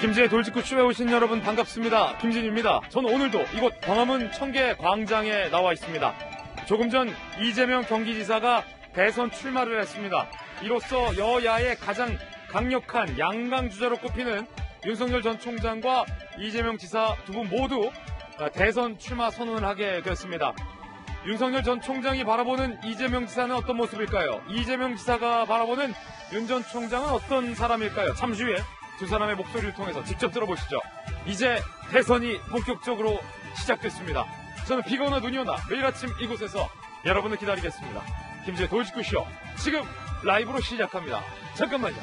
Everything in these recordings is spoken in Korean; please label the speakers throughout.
Speaker 1: 김진의 돌직구쇼에 오신 여러분 반갑습니다. 김진입니다. 저는 오늘도 이곳 광화문 청계 광장에 나와 있습니다. 조금 전 이재명 경기지사가 대선 출마를 했습니다. 이로써 여야의 가장 강력한 양강 주자로 꼽히는 윤석열 전 총장과 이재명 지사 두 분 모두 대선 출마 선언을 하게 됐습니다. 윤석열 전 총장이 바라보는 이재명 지사는 어떤 모습일까요? 이재명 지사가 바라보는 윤 전 총장은 어떤 사람일까요? 잠시 후에 두 사람의 목소리를 통해서 직접 들어보시죠. 이제 대선이 본격적으로 시작됐습니다. 저는 비가 오나 눈이 오나 매일 아침 이곳에서 여러분을 기다리겠습니다. 김지의 돌직구쇼 지금 라이브로 시작합니다. 잠깐만요.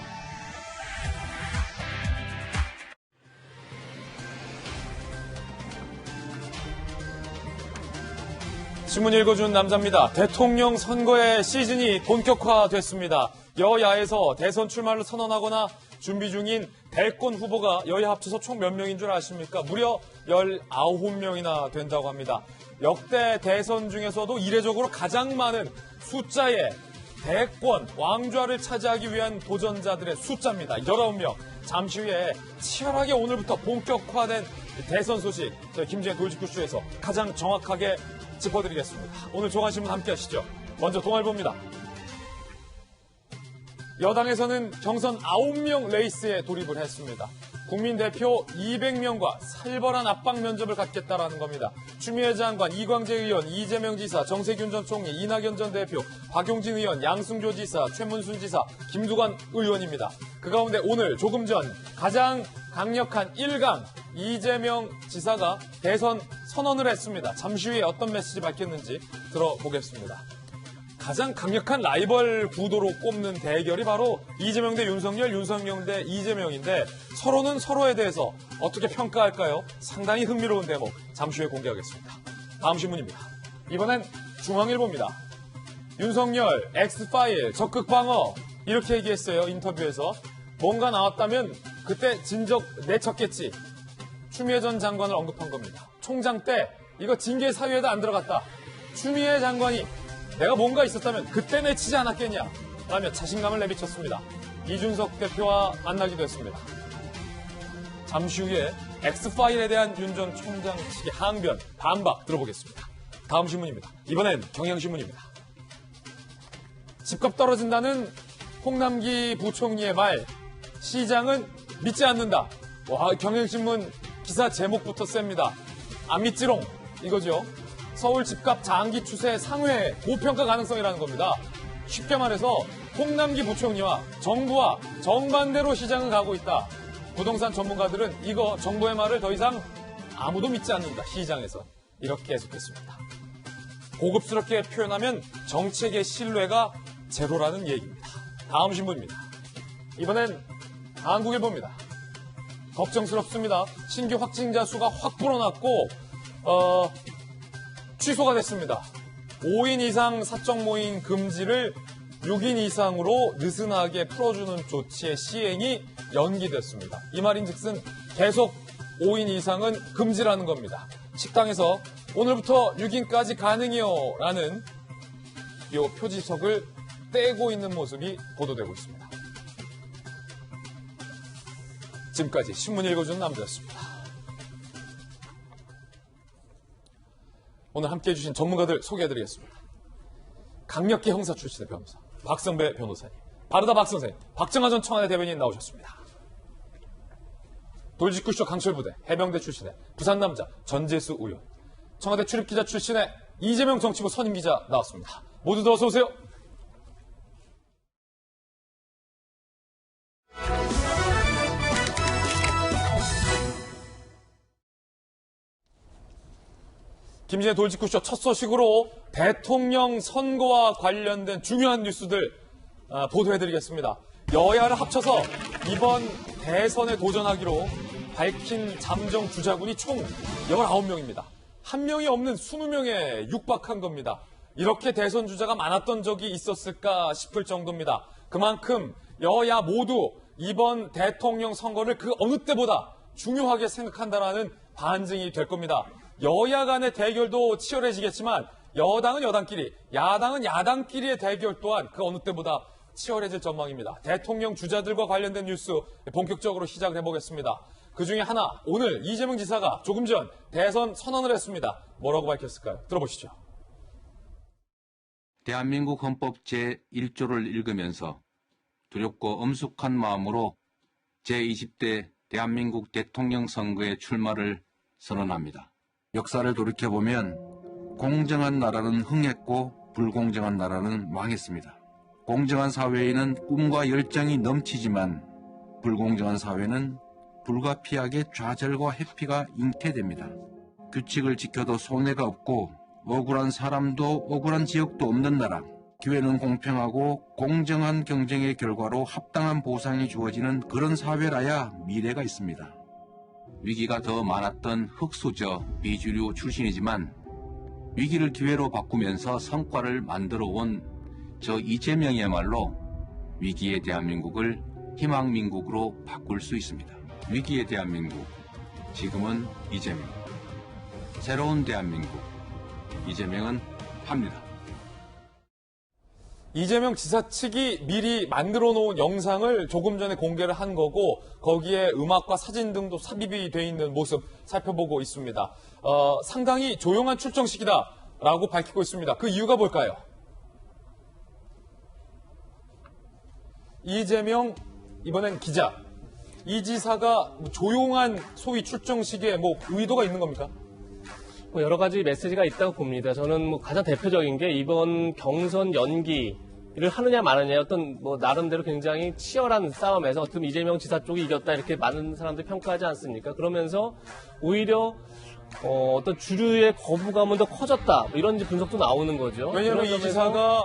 Speaker 1: 신문 읽어준 남자입니다. 대통령 선거의 시즌이 본격화됐습니다. 여야에서 대선 출마를 선언하거나 준비 중인 대권 후보가 여야 합쳐서 총 몇 명인 줄 아십니까? 무려 19명이나 된다고 합니다. 역대 대선 중에서도 이례적으로 가장 많은 숫자의 대권, 왕좌를 차지하기 위한 도전자들의 숫자입니다. 19명. 잠시 후에 치열하게 오늘부터 본격화된 대선 소식 저희 김진의 돌직구쇼에서 가장 정확하게 짚어드리겠습니다. 오늘 종합신문 함께 하시죠. 먼저 동아일보입니다. 여당에서는 경선 9명 레이스에 돌입을 했습니다. 국민대표 200명과 살벌한 압박 면접을 갖겠다라는 겁니다. 추미애 장관, 이광재 의원, 이재명 지사, 정세균 전 총리, 이낙연 전 대표, 박용진 의원, 양승조 지사, 최문순 지사, 김두관 의원입니다. 그 가운데 오늘 조금 전 가장 강력한 1강 이재명 지사가 대선 선언을 했습니다. 잠시 후에 어떤 메시지 밝혔는지 들어보겠습니다. 가장 강력한 라이벌 구도로 꼽는 대결이 바로 이재명 대 윤석열, 윤석열 대 이재명인데 서로는 서로에 대해서 어떻게 평가할까요? 상당히 흥미로운 대목 잠시 후에 공개하겠습니다. 다음 신문입니다. 이번엔 중앙일보입니다. 윤석열, X파일, 적극 방어 이렇게 얘기했어요. 인터뷰에서. 뭔가 나왔다면 그때 진적 내쳤겠지. 추미애 전 장관을 언급한 겁니다. 총장 때 이거 징계 사유에도 안 들어갔다. 추미애 장관이 내가 뭔가 있었다면 그때 내치지 않았겠냐 라며 자신감을 내비쳤습니다. 이준석 대표와 만나기도 했습니다. 잠시 후에 X파일에 대한 윤 전 총장 측의 항변, 반박 들어보겠습니다. 다음 신문입니다. 이번엔 경향신문입니다. 집값 떨어진다는 홍남기 부총리의 말, 시장은 믿지 않는다. 와, 경향신문 기사 제목부터 셉니다. 안 믿지롱 이거죠. 서울 집값 장기 추세 상회 고평가 가능성이라는 겁니다. 쉽게 말해서 홍남기 부총리와 정부와 정반대로 시장은 가고 있다. 부동산 전문가들은 이거 정부의 말을 더 이상 아무도 믿지 않는다. 시장에서 이렇게 계속했습니다. 고급스럽게 표현하면 정책의 신뢰가 제로라는 얘기입니다. 다음 신문입니다. 이번엔 한국일보입니다. 걱정스럽습니다. 신규 확진자 수가 확 불어났고 취소가 됐습니다. 5인 이상 사적 모임 금지를 6인 이상으로 느슨하게 풀어주는 조치의 시행이 연기됐습니다. 이 말인즉슨 계속 5인 이상은 금지라는 겁니다. 식당에서 오늘부터 6인까지 가능해요 라는 이 표지석을 떼고 있는 모습이 보도되고 있습니다. 지금까지 신문 읽어주는 남자였습니다. 오늘 함께해 주신 전문가들 소개해드리겠습니다. 강력계 형사 출신의 변호사 박성배 변호사님, 바르다 박 선생님, 박정하 전 청와대 대변인 나오셨습니다. 돌직구쇼 강철부대 해병대 출신의 부산남자 전재수 의원, 청와대 출입기자 출신의 이재명 정치부 선임기자 나왔습니다. 모두 어서 오세요. 김진의 돌직구쇼 첫 소식으로 대통령 선거와 관련된 중요한 뉴스들 보도해드리겠습니다. 여야를 합쳐서 이번 대선에 도전하기로 밝힌 잠정 주자군이 총 19명입니다. 한 명이 없는 20명에 육박한 겁니다. 이렇게 대선 주자가 많았던 적이 있었을까 싶을 정도입니다. 그만큼 여야 모두 이번 대통령 선거를 그 어느 때보다 중요하게 생각한다는 반증이 될 겁니다. 여야 간의 대결도 치열해지겠지만 여당은 여당끼리, 야당은 야당끼리의 대결 또한 그 어느 때보다 치열해질 전망입니다. 대통령 주자들과 관련된 뉴스 본격적으로 시작을 해보겠습니다. 그 중에 하나, 오늘 이재명 지사가 조금 전 대선 선언을 했습니다. 뭐라고 밝혔을까요? 들어보시죠.
Speaker 2: 대한민국 헌법 제1조를 읽으면서 두렵고 엄숙한 마음으로 제20대 대한민국 대통령 선거에 출마를 선언합니다. 역사를 돌이켜보면 공정한 나라는 흥했고 불공정한 나라는 망했습니다. 공정한 사회에는 꿈과 열정이 넘치지만 불공정한 사회는 불가피하게 좌절과 회피가 잉태됩니다. 규칙을 지켜도 손해가 없고 억울한 사람도 억울한 지역도 없는 나라. 기회는 공평하고 공정한 경쟁의 결과로 합당한 보상이 주어지는 그런 사회라야 미래가 있습니다. 위기가 더 많았던 흑수저 비주류 출신이지만 위기를 기회로 바꾸면서 성과를 만들어 온 저 이재명이야말로 위기의 대한민국을 희망민국으로 바꿀 수 있습니다. 위기의 대한민국, 지금은 이재명. 새로운 대한민국, 이재명은 합니다.
Speaker 1: 이재명 지사 측이 미리 만들어 놓은 영상을 조금 전에 공개를 한 거고 거기에 음악과 사진 등도 삽입이 돼 있는 모습 살펴보고 있습니다. 상당히 조용한 출정식이다라고 밝히고 있습니다. 그 이유가 뭘까요? 이재명 이번엔 기자, 이 지사가 조용한 소위 출정식에 의도가 있는 겁니까?
Speaker 3: 여러 가지 메시지가 있다고 봅니다. 저는 가장 대표적인 게 이번 경선 연기를 하느냐 마느냐 어떤 나름대로 굉장히 치열한 싸움에서 어떤 이재명 지사 쪽이 이겼다 이렇게 많은 사람들이 평가하지 않습니까? 그러면서 오히려 어떤 주류의 거부감은 더 커졌다 이런 분석도 나오는 거죠.
Speaker 1: 왜냐하면 이 지사가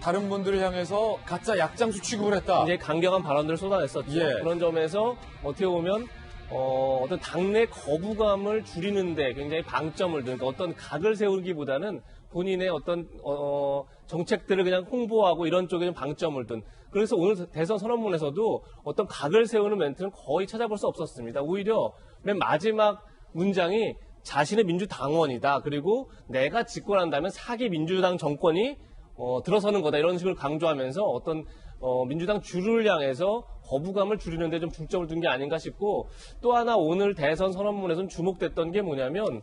Speaker 1: 다른 분들을 향해서 가짜 약장수 취급을 했다.
Speaker 3: 굉장히 강경한 발언들을 쏟아냈었죠.
Speaker 1: 예.
Speaker 3: 그런 점에서 어떻게 보면 어떤 당내 거부감을 줄이는데 굉장히 방점을 둔, 어떤 각을 세우기보다는 본인의 어떤 정책들을 그냥 홍보하고 이런 쪽에 좀 방점을 둔. 그래서 오늘 대선 선언문에서도 어떤 각을 세우는 멘트는 거의 찾아볼 수 없었습니다. 오히려 맨 마지막 문장이 자신의 민주당원이다. 그리고 내가 집권한다면 사기 민주당 정권이 들어서는 거다. 이런 식으로 강조하면서 어떤 민주당 주를 향해서 거부감을 줄이는 데 좀 중점을 둔 게 아닌가 싶고, 또 하나 오늘 대선 선언문에서는 주목됐던 게 뭐냐면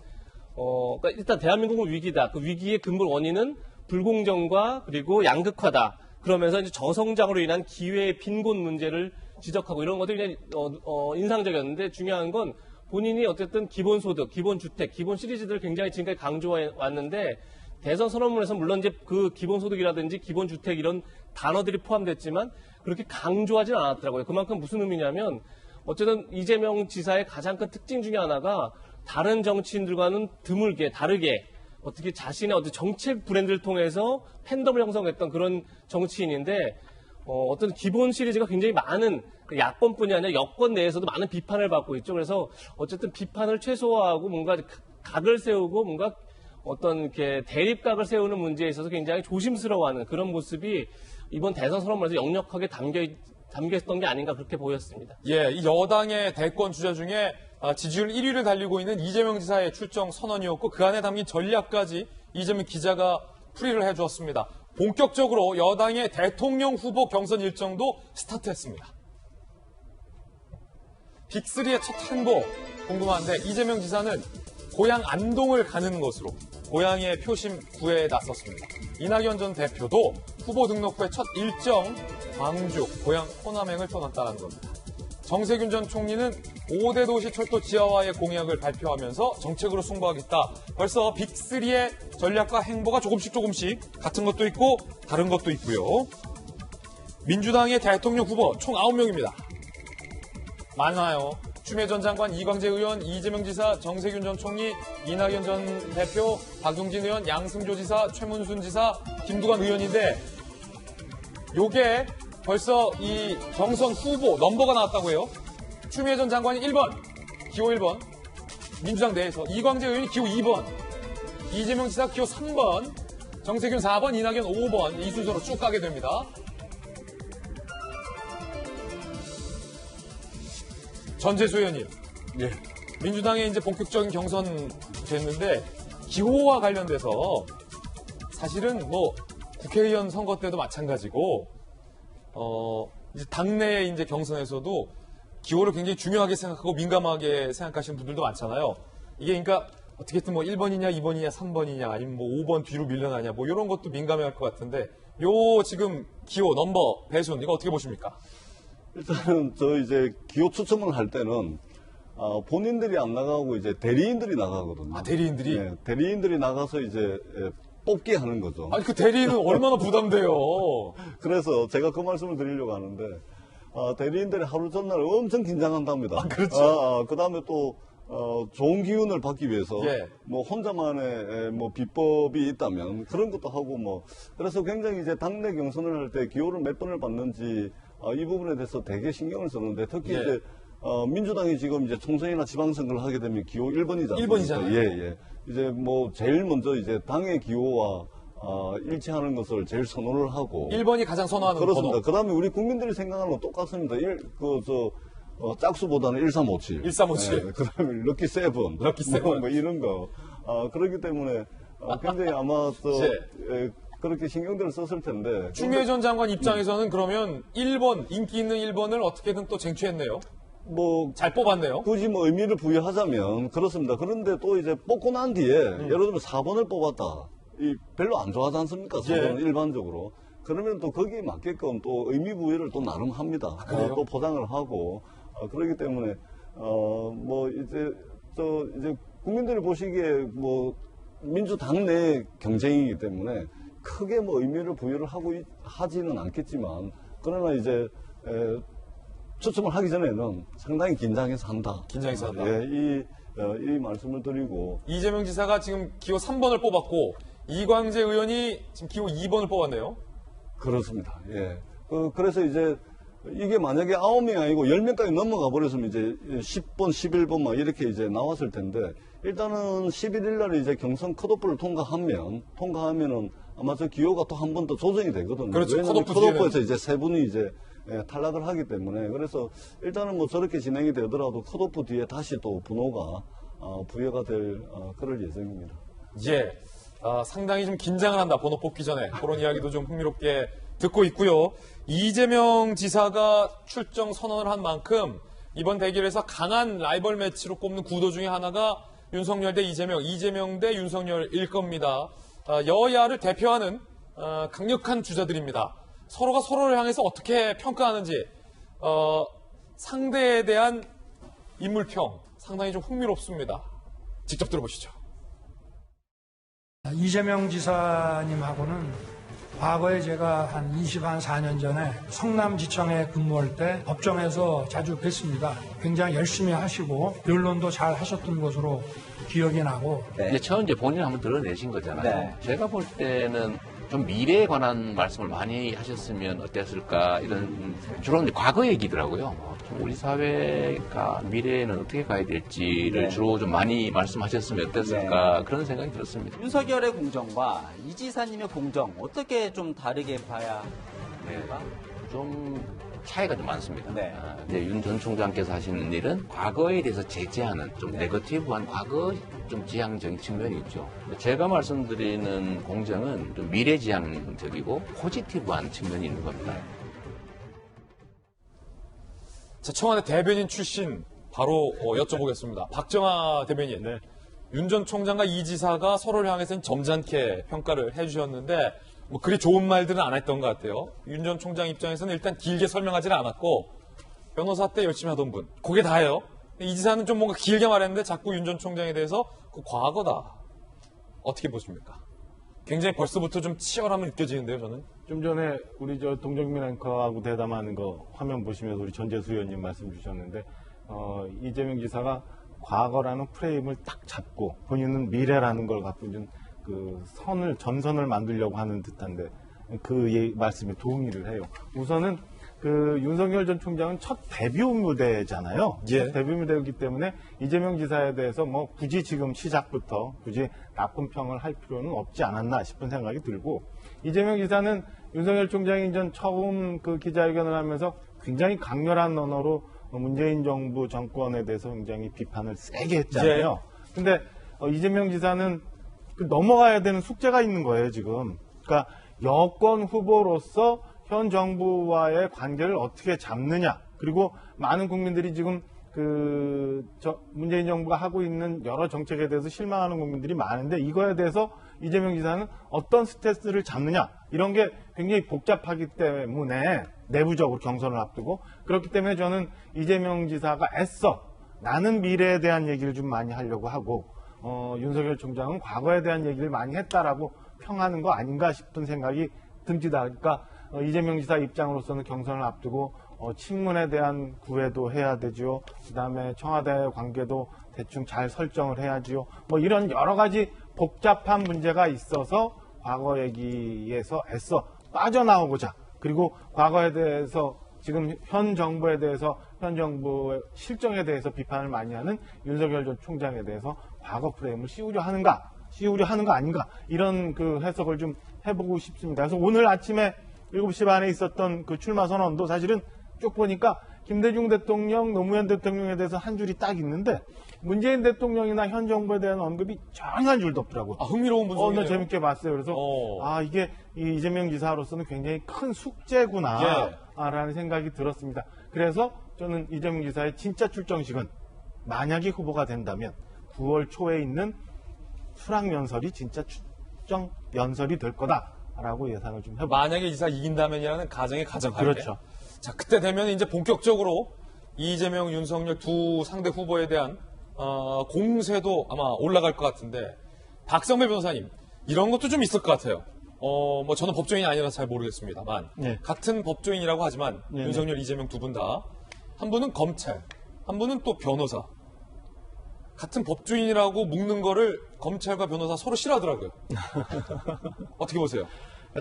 Speaker 3: 그러니까 일단 대한민국은 위기다. 그 위기의 근본 원인은 불공정과 그리고 양극화다. 그러면서 이제 저성장으로 인한 기회의 빈곤 문제를 지적하고 이런 것들이 굉장히 인상적이었는데, 중요한 건 본인이 어쨌든 기본소득, 기본주택, 기본 시리즈들을 굉장히 지금까지 강조해 왔는데, 대선 선언문에서 물론 이제 그 기본소득이라든지 기본주택 이런 단어들이 포함됐지만 그렇게 강조하지는 않았더라고요. 그만큼 무슨 의미냐면 어쨌든 이재명 지사의 가장 큰 특징 중에 하나가 다른 정치인들과는 드물게 다르게 어떻게 자신의 어떤 정책 브랜드를 통해서 팬덤을 형성했던 그런 정치인인데, 어떤 기본 시리즈가 굉장히 많은 야권뿐이 아니라 여권 내에서도 많은 비판을 받고 있죠. 그래서 어쨌든 비판을 최소화하고 뭔가 각을 세우고 뭔가 어떤 이렇게 대립각을 세우는 문제에 있어서 굉장히 조심스러워하는 그런 모습이 이번 대선 선언문에서 역력하게 담겨 있던 게 아닌가 그렇게 보였습니다.
Speaker 1: 예, 이 여당의 대권 주자 중에 지지율 1위를 달리고 있는 이재명 지사의 출정 선언이었고 그 안에 담긴 전략까지 이재명 기자가 풀이를 해주었습니다. 본격적으로 여당의 대통령 후보 경선 일정도 스타트했습니다. 빅3의 첫 행보 궁금한데, 이재명 지사는 고향 안동을 가는 것으로 고향의 표심 구애에 나섰습니다. 이낙연 전 대표도 후보 등록 후에 첫 일정 광주, 고향 호남행을 떠났다는 겁니다. 정세균 전 총리는 5대 도시 철도 지하화의 공약을 발표하면서 정책으로 승부하겠다. 벌써 빅3의 전략과 행보가 조금씩 같은 것도 있고 다른 것도 있고요. 민주당의 대통령 후보 총 9명입니다. 많아요. 추미애 전 장관, 이광재 의원, 이재명 지사, 정세균 전 총리, 이낙연 전 대표, 박용진 의원, 양승조 지사, 최문순 지사, 김두관 의원인데 요게 벌써 이 경선 후보 넘버가 나왔다고 해요. 추미애 전 장관이 1번, 기호 1번, 민주당 내에서 이광재 의원이 기호 2번, 이재명 지사 기호 3번, 정세균 4번, 이낙연 5번 이 순서로 쭉 가게 됩니다. 전재수 의원님,
Speaker 4: 예.
Speaker 1: 민주당의 이제 본격적인 경선 됐는데 기호와 관련돼서 사실은 국회의원 선거 때도 마찬가지고 이제 당내의 이제 경선에서도 기호를 굉장히 중요하게 생각하고 민감하게 생각하시는 분들도 많잖아요. 이게 그러니까 어떻게든 뭐 1번이냐, 2번이냐, 3번이냐, 아니면 뭐 5번 뒤로 밀려나냐, 뭐 이런 것도 민감해할 것 같은데 요 지금 기호, 넘버, 배순 이거 어떻게 보십니까?
Speaker 4: 일단은 저 이제 기호 추첨을 할 때는 본인들이 안 나가고 이제 대리인들이 나가거든요.
Speaker 1: 아, 대리인들이?
Speaker 4: 네, 대리인들이 나가서 이제 뽑기 하는 거죠.
Speaker 1: 아니 그 대리인은 얼마나 부담돼요.
Speaker 4: 그래서 제가 그 말씀을 드리려고 하는데 대리인들이 하루 전날 엄청 긴장한답니다.
Speaker 1: 그렇죠.
Speaker 4: 그다음에 또 좋은 기운을 받기 위해서
Speaker 1: 예.
Speaker 4: 뭐 혼자만의 뭐 비법이 있다면 그런 것도 하고 뭐 그래서 굉장히 이제 당내 경선을 할 때 기호를 몇 번을 받는지 이 부분에 대해서 되게 신경을 썼는데 특히
Speaker 1: 예.
Speaker 4: 이제 민주당이 지금 이제 총선이나 지방선거를 하게 되면 기호 1번이잖아요.
Speaker 1: 1번이잖아요.
Speaker 4: 예. 이제 뭐 제일 먼저 이제 당의 기호와 일치하는 것을 제일 선호를 하고
Speaker 1: 1번이 가장 선호하는
Speaker 4: 그렇습니다.
Speaker 1: 번호.
Speaker 4: 그 다음에 우리 국민들이 생각하는 건 똑같습니다. 짝수보다는 1357.
Speaker 1: 1357.
Speaker 4: 그 다음에 럭키 세븐.
Speaker 1: 럭키 세븐.
Speaker 4: 뭐 이런 거. 그렇기 때문에 굉장히 아마 그렇게 신경들을 썼을 텐데.
Speaker 1: 추미애 전 장관 입장에서는 그러면 1번, 인기 있는 1번을 어떻게든 또 쟁취했네요.
Speaker 4: 뭐
Speaker 1: 잘 뽑았네요.
Speaker 4: 굳이 뭐 의미를 부여하자면 그렇습니다. 그런데 또 이제 뽑고 난 뒤에 예를 들면 4번을 뽑았다. 별로 안 좋아하지 않습니까? 4번은 일반적으로. 그러면 또 거기에 맞게끔 또 의미 부여를 또 나름 합니다.
Speaker 1: 그래요?
Speaker 4: 또 포장을 하고 그렇기 때문에 뭐 이제 국민들이 보시기에 뭐 민주당 내 경쟁이기 때문에 크게 뭐 의미를 부여를 하지는 않겠지만 그러나 이제 추첨을 하기 전에는 상당히 긴장해서 한다.
Speaker 1: 긴장해서 한다.
Speaker 4: 예, 이 말씀을 드리고
Speaker 1: 이재명 지사가 지금 기호 3번을 뽑았고 이광재 의원이 지금 기호 2번을 뽑았네요.
Speaker 4: 그렇습니다. 예. 그래서 이제 이게 만약에 9명이 아니고 10명까지 넘어가 버렸으면 이제 10번, 11번 막 이렇게 이제 나왔을 텐데 일단은 11일 날 이제 경선 컷오프를 통과하면은 아마 저 기호가 또 한 번 더 조정이 되거든요.
Speaker 1: 그렇죠.
Speaker 4: 왜냐하면
Speaker 1: 컷오프
Speaker 4: 컷오프에서 이제 세 분이 이제 탈락을 하기 때문에 그래서 일단은 뭐 저렇게 진행이 되더라도 컷오프 뒤에 다시 또 분호가 부여가 될 그럴 예정입니다.
Speaker 1: 예. 상당히 좀 긴장을 한다. 번호 뽑기 전에. 그런 이야기도 좀 흥미롭게 듣고 있고요. 이재명 지사가 출정 선언을 한 만큼 이번 대결에서 강한 라이벌 매치로 꼽는 구도 중에 하나가 윤석열 대 이재명, 이재명 대 윤석열일 겁니다. 여야를 대표하는 강력한 주자들입니다. 서로가 서로를 향해서 어떻게 평가하는지 상대에 대한 인물평 상당히 좀 흥미롭습니다. 직접 들어보시죠.
Speaker 5: 이재명 지사님하고는 과거에 제가 한 4년 전에 성남지청에 근무할 때 법정에서 자주 뵀습니다. 굉장히 열심히 하시고 변론도 잘 하셨던 것으로 기억이 나고.
Speaker 6: 이제 처음 이제 본인을 한번 드러내신 거잖아요.
Speaker 7: 네.
Speaker 6: 제가 볼 때는 좀 미래에 관한 말씀을 많이 하셨으면 어땠을까 이런 주로 이제 과거 얘기더라고요. 좀 우리 사회가 미래에는 어떻게 가야 될지를
Speaker 7: 네.
Speaker 6: 주로 좀 많이 말씀하셨으면 어땠을까 그런 생각이 들었습니다.
Speaker 7: 윤석열의 공정과 이 지사님의 공정 어떻게 좀 다르게 봐야 될까?
Speaker 6: 좀 차이가 좀 많습니다.
Speaker 7: 네.
Speaker 6: 이제 윤 전 총장께서 하시는 일은 과거에 대해서 제재하는 좀
Speaker 7: 네.
Speaker 6: 네거티브한 과거 좀 지향적인 측면이 있죠. 제가 말씀드리는 공정은 좀 미래지향적이고 포지티브한 측면이 있는 겁니다.
Speaker 1: 자, 청와대 대변인 출신 바로 여쭤보겠습니다. 박정하 대변인. 윤 전 총장과 이 지사가 서로를 향해서는 점잖게 평가를 해주셨는데 뭐 그리 좋은 말들은 안 했던 것 같아요. 윤 전 총장 입장에서는 일단 길게 설명하지는 않았고 변호사 때 열심히 하던 분. 그게 다예요. 이 지사는 좀 뭔가 길게 말했는데 자꾸 윤 전 총장에 대해서 그 과거다. 어떻게 보십니까? 굉장히 벌써부터 좀 치열함을 느껴지는데요, 저는.
Speaker 8: 좀 전에 우리 저 동정민 앵커하고 대담하는 거 화면 보시면서 우리 전재수 의원님 말씀 주셨는데 이재명 지사가 과거라는 프레임을 딱 잡고 본인은 미래라는 걸 갖고 있는 그 전선을 만들려고 하는 듯한데 그 말씀에 동의를 해요. 우선은 그 윤석열 전 총장은 첫 데뷔 무대잖아요.
Speaker 1: 예.
Speaker 8: 데뷔 무대이기 때문에 이재명 지사에 대해서 뭐 굳이 지금 시작부터 굳이 나쁜 평을 할 필요는 없지 않았나 싶은 생각이 들고 이재명 지사는 윤석열 총장이 전 처음 그 기자회견을 하면서 굉장히 강렬한 언어로 문재인 정부 정권에 대해서 굉장히 비판을 세게 했잖아요. 근데 이재명 지사는 그 넘어가야 되는 숙제가 있는 거예요, 지금. 그러니까 여권 후보로서 현 정부와의 관계를 어떻게 잡느냐. 그리고 많은 국민들이 지금 문재인 정부가 하고 있는 여러 정책에 대해서 실망하는 국민들이 많은데 이거에 대해서 이재명 지사는 어떤 스탠스를 잡느냐 이런 게 굉장히 복잡하기 때문에 내부적으로 경선을 앞두고 그렇기 때문에 저는 이재명 지사가 애써 나는 미래에 대한 얘기를 좀 많이 하려고 하고 윤석열 총장은 과거에 대한 얘기를 많이 했다라고 평하는 거 아닌가 싶은 생각이 듭니다. 그러니까 이재명 지사 입장으로서는 경선을 앞두고 친문에 대한 구애도 해야 되죠. 그다음에 청와대의 관계도 대충 잘 설정을 해야지요. 뭐 이런 여러 가지 복잡한 문제가 있어서 과거 얘기에서 애써 빠져나오고자 그리고 과거에 대해서 지금 현 정부에 대해서 현 정부의 실정에 대해서 비판을 많이 하는 윤석열 전 총장에 대해서 과거 프레임을 씌우려 하는 거 아닌가 이런 그 해석을 좀 해보고 싶습니다. 그래서 오늘 아침에 7시 반에 있었던 그 출마 선언도 사실은 쭉 보니까 김대중 대통령, 노무현 대통령에 대해서 한 줄이 딱 있는데 문재인 대통령이나 현 정부에 대한 언급이 전혀 한 줄도 없더라고요.
Speaker 1: 흥미로운 분석이네요.
Speaker 8: 오늘 재밌게 봤어요. 그래서 이게 이재명 지사로서는 굉장히 큰 숙제구나라는 생각이 들었습니다. 그래서 저는 이재명 지사의 진짜 출정식은 만약에 후보가 된다면 9월 초에 있는 수락연설이 진짜 출정 연설이 될 거다라고 예상을 좀 해봅니다.
Speaker 1: 만약에 이사 이긴다면이라는 가정의 가정하에.
Speaker 8: 그렇죠.
Speaker 1: 자, 그때 되면 이제 본격적으로 이재명, 윤석열 두 상대 후보에 대한 공세도 아마 올라갈 것 같은데 박성배 변호사님 이런 것도 좀 있을 것 같아요. 뭐 저는 법조인이 아니라서 잘 모르겠습니다만
Speaker 8: 네.
Speaker 1: 같은 법조인이라고 하지만
Speaker 8: 네,
Speaker 1: 윤석열, 이재명 두 분 다 한 분은 검찰, 한 분은 또 변호사. 같은 법조인이라고 묶는 거를 검찰과 변호사 서로 싫어하더라고요. 어떻게 보세요?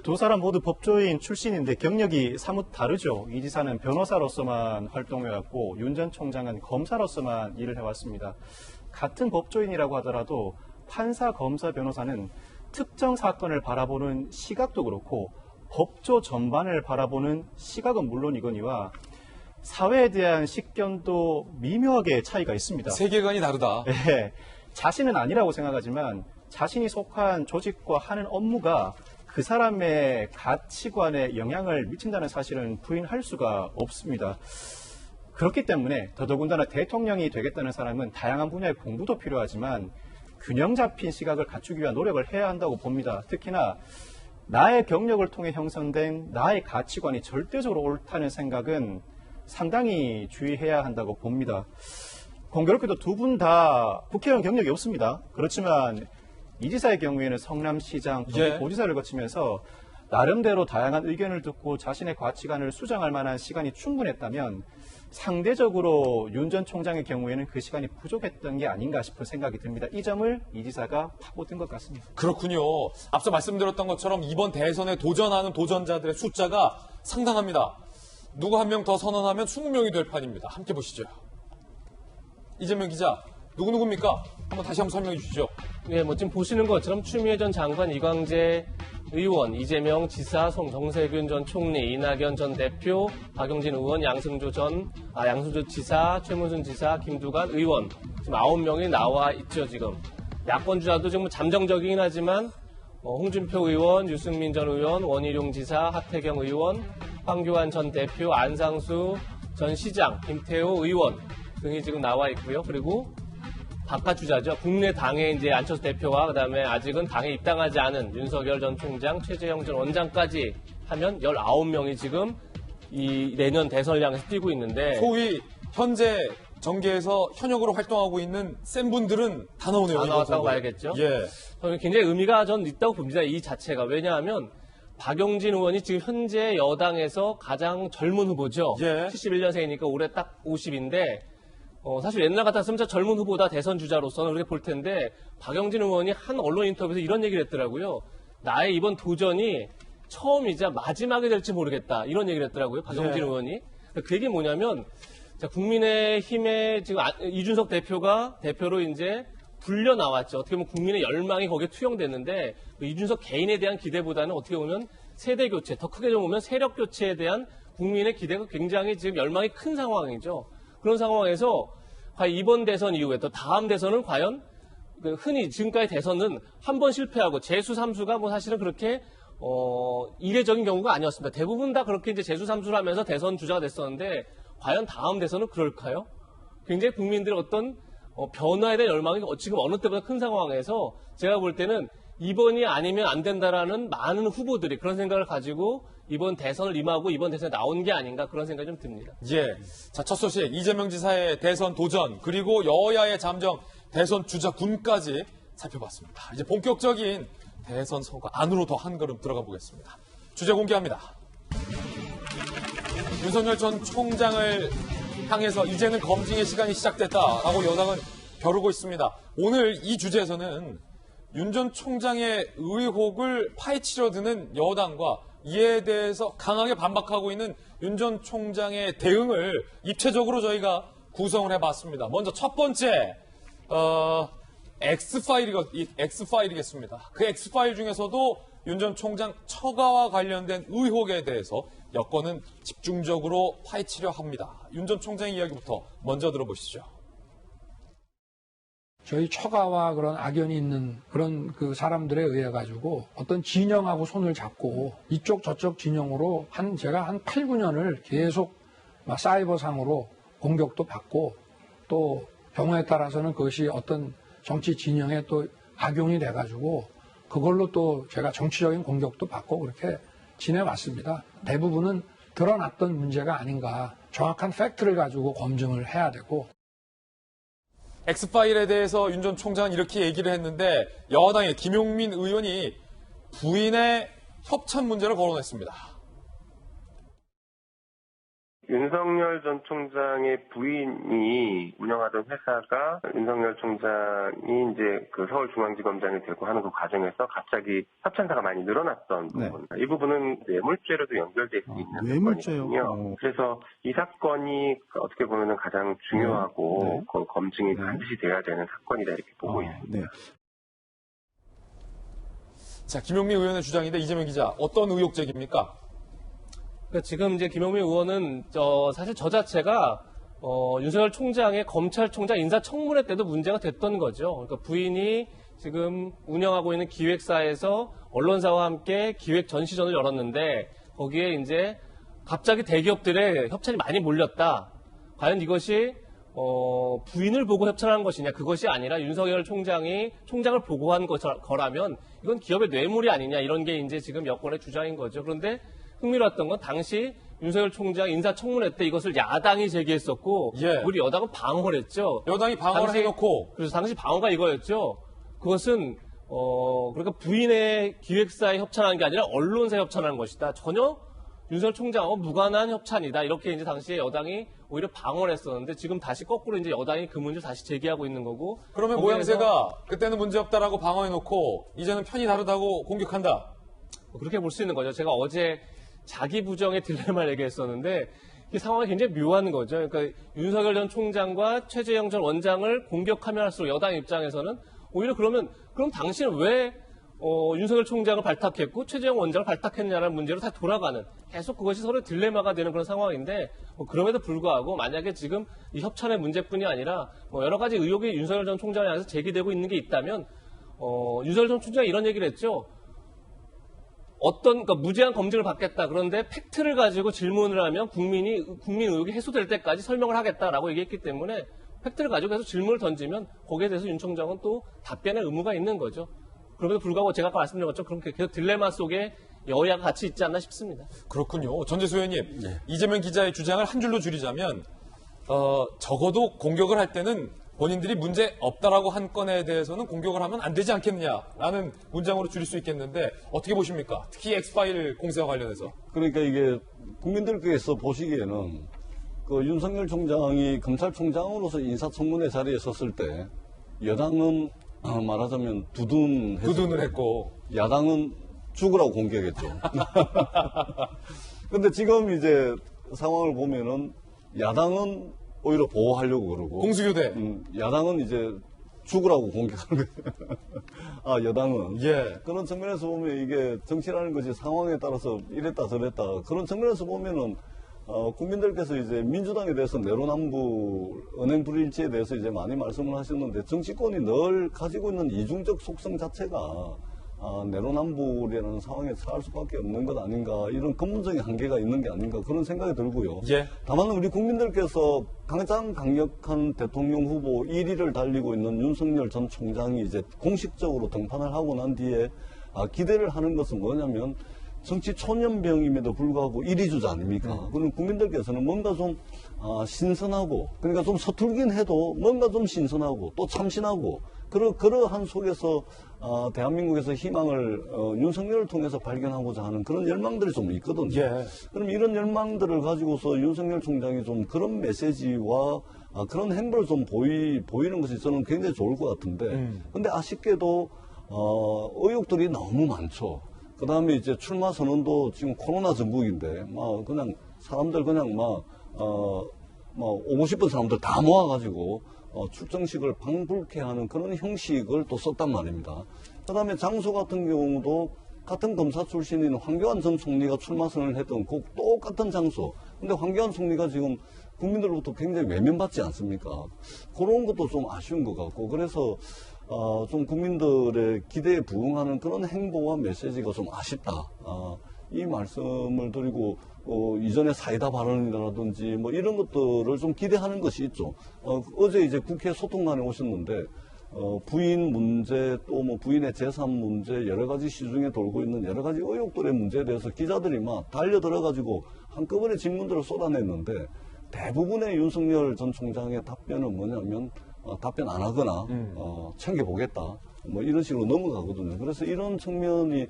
Speaker 9: 두 사람 모두 법조인 출신인데 경력이 사뭇 다르죠. 이 지사는 변호사로서만 활동해왔고 윤 전 총장은 검사로서만 일을 해왔습니다. 같은 법조인이라고 하더라도 판사, 검사, 변호사는 특정 사건을 바라보는 시각도 그렇고 법조 전반을 바라보는 시각은 물론이거니와 사회에 대한 식견도 미묘하게 차이가 있습니다.
Speaker 1: 세계관이 다르다.
Speaker 9: 네, 자신은 아니라고 생각하지만 자신이 속한 조직과 하는 업무가 그 사람의 가치관에 영향을 미친다는 사실은 부인할 수가 없습니다. 그렇기 때문에 더더군다나 대통령이 되겠다는 사람은 다양한 분야의 공부도 필요하지만 균형 잡힌 시각을 갖추기 위한 노력을 해야 한다고 봅니다. 특히나 나의 경력을 통해 형성된 나의 가치관이 절대적으로 옳다는 생각은 상당히 주의해야 한다고 봅니다. 공교롭게도 두 분 다 국회의원 경력이 없습니다. 그렇지만 이 지사의 경우에는 성남시장, 도지사를 거치면서 나름대로 다양한 의견을 듣고 자신의 가치관을 수정할 만한 시간이 충분했다면 상대적으로 윤 전 총장의 경우에는 그 시간이 부족했던 게 아닌가 싶은 생각이 듭니다. 이 점을 이 지사가 파고든 것 같습니다.
Speaker 1: 그렇군요. 앞서 말씀드렸던 것처럼 이번 대선에 도전하는 도전자들의 숫자가 상당합니다. 누구 한 명 더 선언하면 20명이 될 판입니다. 함께 보시죠. 이재명 기자, 누구입니까? 한번 설명해 주시죠.
Speaker 3: 네, 뭐 지금 보시는 것처럼 추미애 전 장관, 이광재 의원, 이재명 지사, 정세균 전 총리, 이낙연 전 대표, 박용진 의원, 양승조 지사, 최문순 지사, 김두관 의원, 지금 9명이 나와 있죠, 지금. 야권 주자도 지금 잠정적이긴 하지만, 홍준표 의원, 유승민 전 의원, 원희룡 지사, 하태경 의원, 황교안 전 대표, 안상수 전 시장, 김태호 의원 등이 지금 나와 있고요. 그리고 바깥 주자죠. 국내 당의 이제 안철수 대표와 그다음에 아직은 당에 입당하지 않은 윤석열 전 총장, 최재형 전 원장까지 하면 19명이 지금 이 내년 대선을 향해서 뛰고 있는데
Speaker 1: 소위 현재 정계에서 현역으로 활동하고 있는 센 분들은 다 나오네요.
Speaker 3: 다 나왔다고 봐야겠죠.
Speaker 1: 예.
Speaker 3: 저는 굉장히 의미가 전 있다고 봅니다. 이 자체가. 왜냐하면 박용진 의원이 지금 현재 여당에서 가장 젊은 후보죠.
Speaker 1: 예.
Speaker 3: 71년생이니까 올해 딱 50인데 사실 옛날 같았으면 저 젊은 후보다 대선 주자로서는 그렇게 볼 텐데 박용진 의원이 한 언론 인터뷰에서 이런 얘기를 했더라고요. 나의 이번 도전이 처음이자 마지막이 될지 모르겠다. 이런 얘기를 했더라고요. 박용진 의원이. 그 얘기 뭐냐면 국민의힘의 지금 이준석 대표로 이제 불려 나왔죠. 어떻게 보면 국민의 열망이 거기에 투영됐는데 이준석 개인에 대한 기대보다는 어떻게 보면 세대 교체, 더 크게 좀 보면 세력 교체에 대한 국민의 기대가 굉장히 지금 열망이 큰 상황이죠. 그런 상황에서 과연 이번 대선 이후에 또 다음 대선은 과연 흔히 지금까지 대선은 한 번 실패하고 재수 삼수가 뭐 사실은 그렇게 이례적인 경우가 아니었습니다. 대부분 다 그렇게 이제 재수 삼수를 하면서 대선 주자가 됐었는데 과연 다음 대선은 그럴까요? 굉장히 국민들의 어떤 변화에 대한 열망이 지금 어느 때보다 큰 상황에서 제가 볼 때는 이번이 아니면 안 된다라는 많은 후보들이 그런 생각을 가지고 이번 대선을 임하고 이번 대선에 나온 게 아닌가 그런 생각이 좀 듭니다.
Speaker 1: 예. 자, 첫 소식 이재명 지사의 대선 도전 그리고 여야의 잠정 대선 주자군까지 살펴봤습니다. 이제 본격적인 대선 선거 안으로 더 한 걸음 들어가 보겠습니다. 주제 공개합니다. 윤석열 전 총장을 향해서 이제는 검증의 시간이 시작됐다라고 여당은 벼르고 있습니다. 오늘 이 주제에서는 윤 전 총장의 의혹을 파헤치려 드는 여당과 이에 대해서 강하게 반박하고 있는 윤 전 총장의 대응을 입체적으로 저희가 구성을 해봤습니다. 먼저 첫 번째 X파일이겠습니다. 그 X파일 중에서도 윤 전 총장 처가와 관련된 의혹에 대해서 여권은 집중적으로 파헤치려 합니다. 윤 전 총장의 이야기부터 먼저 들어보시죠.
Speaker 5: 저희 처가와 그런 악연이 있는 그런 그 사람들에 의해 가지고 어떤 진영하고 손을 잡고 이쪽 저쪽 진영으로 제가 한 8, 9년을 계속 사이버상으로 공격도 받고 또 경우에 따라서는 그것이 어떤 정치 진영에 또 악용이 돼 가지고 그걸로 또 제가 정치적인 공격도 받고 그렇게 지내왔습니다. 대부분은 드러났던 문제가 아닌가. 정확한 팩트를 가지고 검증을 해야 되고.
Speaker 1: X파일에 대해서 윤 전 총장은 이렇게 얘기를 했는데 여당의 김용민 의원이 부인의 협찬 문제를 거론했습니다.
Speaker 10: 윤석열 전 총장의 부인이 운영하던 회사가 윤석열 총장이 이제 그 서울중앙지검장이 되고 하는 그 과정에서 갑자기 협찬사가 많이 늘어났던 부분. 이 부분은 뇌물죄로도 연결될 수 있는 뇌물죄요. 그래서 이 사건이 어떻게 보면은 가장 중요하고 검증이 반드시 돼야 되는 사건이다 이렇게 보고 있습니다.
Speaker 1: 자, 김용민 의원의 주장인데 이재명 기자 어떤 의혹 제기입니까?
Speaker 3: 그러니까 지금 이제 김용민 의원은 사실 저 자체가 윤석열 총장의 검찰총장 인사청문회 때도 문제가 됐던 거죠. 그러니까 부인이 지금 운영하고 있는 기획사에서 언론사와 함께 기획 전시전을 열었는데 거기에 이제 갑자기 대기업들의 협찬이 많이 몰렸다. 과연 이것이 부인을 보고 협찬한 것이냐 그것이 아니라 윤석열 총장이 총장을 보고한 거라면 이건 기업의 뇌물이 아니냐 이런 게 이제 지금 여권의 주장인 거죠. 그런데 흥미로웠던 건 당시 윤석열 총장 인사청문회 때 이것을 야당이 제기했었고 우리 여당은 방어를 했죠.
Speaker 1: 여당이 방어를 해놓고
Speaker 3: 그래서 당시 방어가 이거였죠. 그것은 그러니까 부인의 기획사에 협찬한 게 아니라 언론사에 협찬한 것이다. 전혀 윤석열 총장하고 무관한 협찬이다. 이렇게 이제 당시에 여당이 오히려 방어를 했었는데 지금 다시 거꾸로 이제 여당이 그 문제를 다시 제기하고 있는 거고.
Speaker 1: 그러면 모양새가 그때는 문제없다라고 방어해놓고 이제는 편이 다르다고 공격한다.
Speaker 3: 그렇게 볼 수 있는 거죠. 제가 어제 자기 부정의 딜레마를 얘기했었는데 이 상황이 굉장히 묘한 거죠. 그러니까 윤석열 전 총장과 최재형 전 원장을 공격하면 할수록 여당 입장에서는 오히려 그럼 당신은 왜 윤석열 총장을 발탁했고 최재형 원장을 발탁했냐는 문제로 다 돌아가는 계속 그것이 서로 딜레마가 되는 그런 상황인데 그럼에도 불구하고 만약에 지금 이 협찬의 문제뿐이 아니라 여러 가지 의혹이 윤석열 전 총장에 대해서 제기되고 있는 게 있다면 윤석열 전 총장이 이런 얘기를 했죠. 그러니까 무제한 검증을 받겠다. 그런데 팩트를 가지고 질문을 하면 국민 의혹이 해소될 때까지 설명을 하겠다라고 얘기했기 때문에 팩트를 가지고 계속 질문을 던지면 거기에 대해서 윤 총장은 또 답변의 의무가 있는 거죠. 그럼에도 불구하고 제가 아까 말씀드린 것처럼 그렇게 계속 딜레마 속에 여야가 같이 있지 않나 싶습니다.
Speaker 1: 그렇군요. 전재수 의원님, 이재명 기자의 주장을 한 줄로 줄이자면 적어도 공격을 할 때는 본인들이 문제 없다라고 한 건에 대해서는 공격을 하면 안 되지 않겠느냐라는 문장으로 줄일 수 있겠는데 어떻게 보십니까? 특히 X파일 공세와 관련해서.
Speaker 4: 그러니까 이게 국민들께서 보시기에는 그 윤석열 총장이 검찰총장으로서 인사청문회 자리에 섰을 때 여당은 말하자면 두둔을
Speaker 1: 했고
Speaker 4: 야당은 죽으라고 공격했죠. 근데 지금 이제 상황을 보면은 야당은 오히려 보호하려고 그러고.
Speaker 1: 공수교대.
Speaker 4: 야당은 이제 죽으라고 공격하는 거예요. 여당은. 그런 측면에서 보면 이게 정치라는 것이 상황에 따라서 이랬다 저랬다. 그런 측면에서 보면은, 국민들께서 이제 민주당에 대해서 내로남불, 은행 불일치에 대해서 이제 많이 말씀을 하셨는데 정치권이 늘 가지고 있는 이중적 속성 자체가 내로남불이라는 상황에 처할 수밖에 없는 것 아닌가, 이런 근본적인 한계가 있는 게 아닌가, 그런 생각이 들고요.
Speaker 1: 예.
Speaker 4: 다만 우리 국민들께서 가장 강력한 대통령 후보 1위를 달리고 있는 윤석열 전 총장이 이제 공식적으로 등판을 하고 난 뒤에 기대를 하는 것은 뭐냐면, 정치 초년병임에도 불구하고 1위 주자 아닙니까? 그럼 국민들께서는 뭔가 좀 신선하고, 그러니까 좀 서툴긴 해도 뭔가 좀 신선하고 또 참신하고, 그러한 속에서 대한민국에서 희망을 윤석열을 통해서 발견하고자 하는 그런 열망들이 좀 있거든요.
Speaker 1: 예.
Speaker 4: 그럼 이런 열망들을 가지고서 윤석열 총장이 좀 그런 메시지와 그런 행보를 좀 보이는 것이 저는 굉장히 좋을 것 같은데, 근데 아쉽게도 의혹들이 너무 많죠. 그 다음에 이제 출마 선언도 지금 코로나 전국인데, 그냥 사람들 오고 싶은 사람들 다 모아가지고, 출정식을 방불케 하는 그런 형식을 또 썼단 말입니다. 그 다음에 장소 같은 경우도 같은 검사 출신인 황교안 전 총리가 출마 선언을 했던 그 똑같은 장소. 근데 황교안 총리가 지금 국민들로부터 굉장히 외면받지 않습니까? 그런 것도 좀 아쉬운 것 같고, 그래서 좀 국민들의 기대에 부응하는 그런 행보와 메시지가 좀 아쉽다. 이 말씀을 드리고, 이전에 사이다 발언이라든지 뭐 이런 것들을 좀 기대하는 것이 있죠. 어제 이제 국회 소통관에 오셨는데, 부인 문제, 또 뭐 부인의 재산 문제, 여러 가지 시중에 돌고 있는 여러 가지 의혹들의 문제에 대해서 기자들이 막 달려들어가지고 한꺼번에 질문들을 쏟아냈는데, 대부분의 윤석열 전 총장의 답변은 뭐냐면, 답변 안 하거나, 챙겨보겠다. 뭐 이런 식으로 넘어가거든요. 그래서 이런 측면이,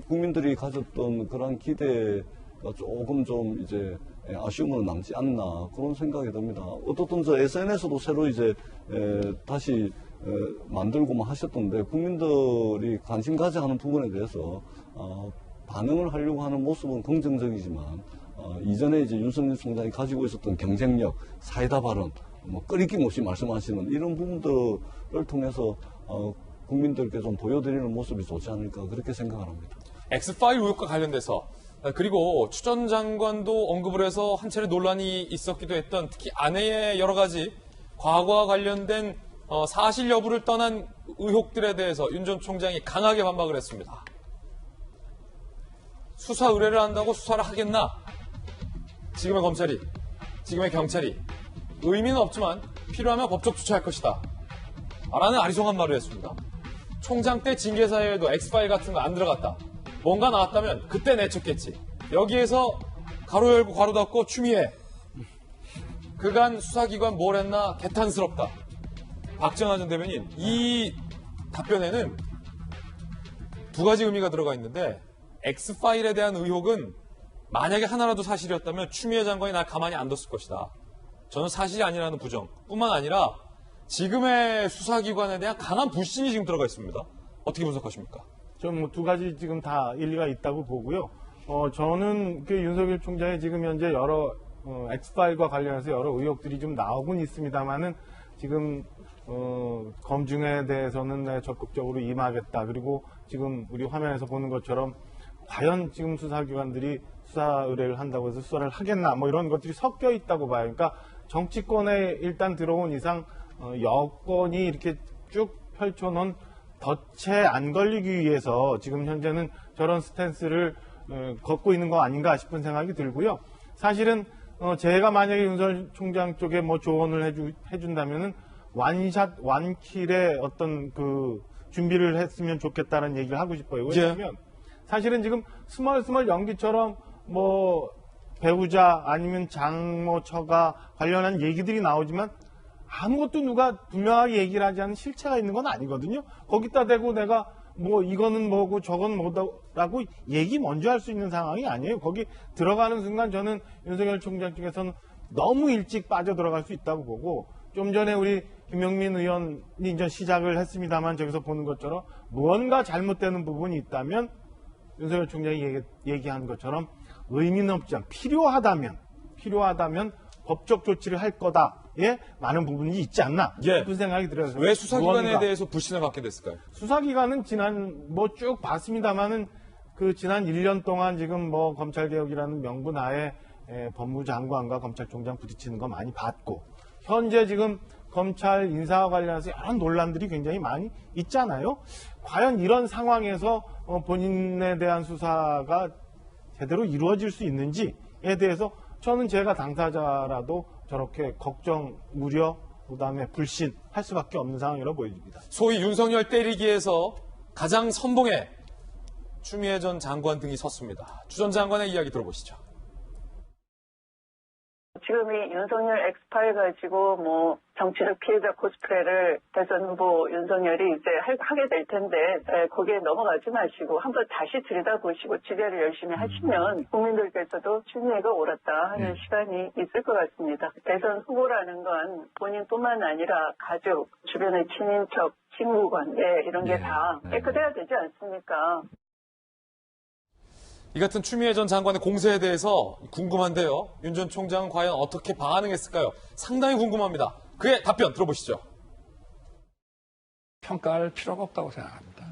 Speaker 4: 국민들이 가졌던 그런 기대가 조금 좀 이제 아쉬움으로 남지 않나, 그런 생각이 듭니다. 어떻든 저 SNS도 새로 이제, 다시, 만들고 뭐 하셨던데, 국민들이 관심 가져 하는 부분에 대해서, 반응을 하려고 하는 모습은 긍정적이지만, 이전에 이제 윤석열 총장이 가지고 있었던 경쟁력, 사이다 발언, 뭐 끄리낌 없이 말씀하시는 이런 부분들을 통해서 국민들께 좀 보여드리는 모습이 좋지 않을까, 그렇게 생각을 합니다.
Speaker 1: 엑스파일 의혹과 관련돼서, 그리고 추 전 장관도 언급을 해서 한 차례 논란이 있었기도 했던, 특히 아내의 여러 가지 과거와 관련된 사실 여부를 떠난 의혹들에 대해서 윤 전 총장이 강하게 반박을 했습니다. 수사 의뢰를 한다고 수사를 하겠나? 지금의 검찰이, 지금의 경찰이 의미는 없지만 필요하면 법적 조치할 것이다. 라는 아리송한 말을 했습니다. 총장 때 징계사회에도 엑스파일 같은 거 안 들어갔다. 뭔가 나왔다면 그때 내쳤겠지. 여기에서 가로 열고 가로 닫고 추미애. 그간 수사기관 뭘 했나 개탄스럽다. 박정하 전 대변인, 이 답변에는 두 가지 의미가 들어가 있는데, 엑스파일에 대한 의혹은 만약에 하나라도 사실이었다면 추미애 장관이 날 가만히 안 뒀을 것이다. 저는 사실이 아니라는 부정 뿐만 아니라 지금의 수사기관에 대한 강한 불신이 지금 들어가 있습니다. 어떻게 분석하십니까?
Speaker 8: 좀 뭐 두 가지 지금 다 일리가 있다고 보고요. 저는 그 윤석열 총장이 지금 현재 여러 엑스파일과 관련해서 여러 의혹들이 좀 나오곤 있습니다만은 지금 검증에 대해서는 적극적으로 임하겠다. 그리고 지금 우리 화면에서 보는 것처럼 과연 지금 수사기관들이 수사 의뢰를 한다고 해서 수사를 하겠나, 뭐 이런 것들이 섞여 있다고 봐요. 그러니까 정치권에 일단 들어온 이상 여권이 이렇게 쭉 펼쳐놓은 덫에 안 걸리기 위해서 지금 현재는 저런 스탠스를 걷고 있는 거 아닌가 싶은 생각이 들고요. 사실은 제가 만약에 윤석열 총장 쪽에 뭐 조언을 해준다면은 완샷 완킬의 어떤 그 준비를 했으면 좋겠다는 얘기를 하고 싶어요. 왜냐하면 사실은 지금 스멀스멀 연기처럼 뭐 배우자 아니면 장모 처가 관련한 얘기들이 나오지만 아무것도 누가 분명하게 얘기를 하지 않은 실체가 있는 건 아니거든요. 거기다 대고 내가 뭐 이거는 뭐고 저건 뭐다라고 얘기 먼저 할 수 있는 상황이 아니에요. 거기 들어가는 순간 저는 윤석열 총장 쪽에서는 너무 일찍 빠져 들어갈 수 있다고 보고, 좀 전에 우리 김영민 의원이 이제 시작을 했습니다만 저기서 보는 것처럼 무언가 잘못되는 부분이 있다면 윤석열 총장이 얘기한 것처럼 의미는 없지만 필요하다면 법적 조치를 할 거다에 많은 부분이 있지 않나 싶은 생각이 들어서.
Speaker 1: 왜 수사기관에 대해서 불신을 갖게 됐을까요?
Speaker 8: 수사기관은 지난 뭐 쭉 봤습니다만은 그 지난 1년 동안 지금 뭐 검찰개혁이라는 명분 하에 법무장관과 검찰총장 부딪히는 거 많이 봤고, 현재 지금 검찰 인사와 관련해서 여러 논란들이 굉장히 많이 있잖아요. 과연 이런 상황에서 본인에 대한 수사가 제대로 이루어질 수 있는지에 대해서 저는 제가 당사자라도 저렇게 걱정, 우려, 그다음에 불신할 수밖에 없는 상황이라고 보여집니다.
Speaker 1: 소위 윤석열 때리기에서 가장 선봉에 추미애 전 장관 등이 섰습니다. 추 전 장관의 이야기 들어보시죠.
Speaker 11: 지금 이 윤석열 엑스파일 가지고 뭐 정치적 피해자 코스프레를 대선 후보 윤석열이 이제 하게 될 텐데 거기에 넘어가지 마시고 한번 다시 들여다보시고 지뢰를 열심히 하시면 국민들께서도 추미애가 옳았다 하는 시간이 있을 것 같습니다. 대선 후보라는 건 본인뿐만 아니라 가족, 주변의 친인척, 친구 관계 이런 게 다 깨끗해야 되지 않습니까?
Speaker 1: 이 같은 추미애 전 장관의 공세에 대해서 궁금한데요. 윤 전 총장은 과연 어떻게 반응했을까요? 상당히 궁금합니다. 그의 답변 들어보시죠.
Speaker 5: 평가할 필요가 없다고 생각합니다.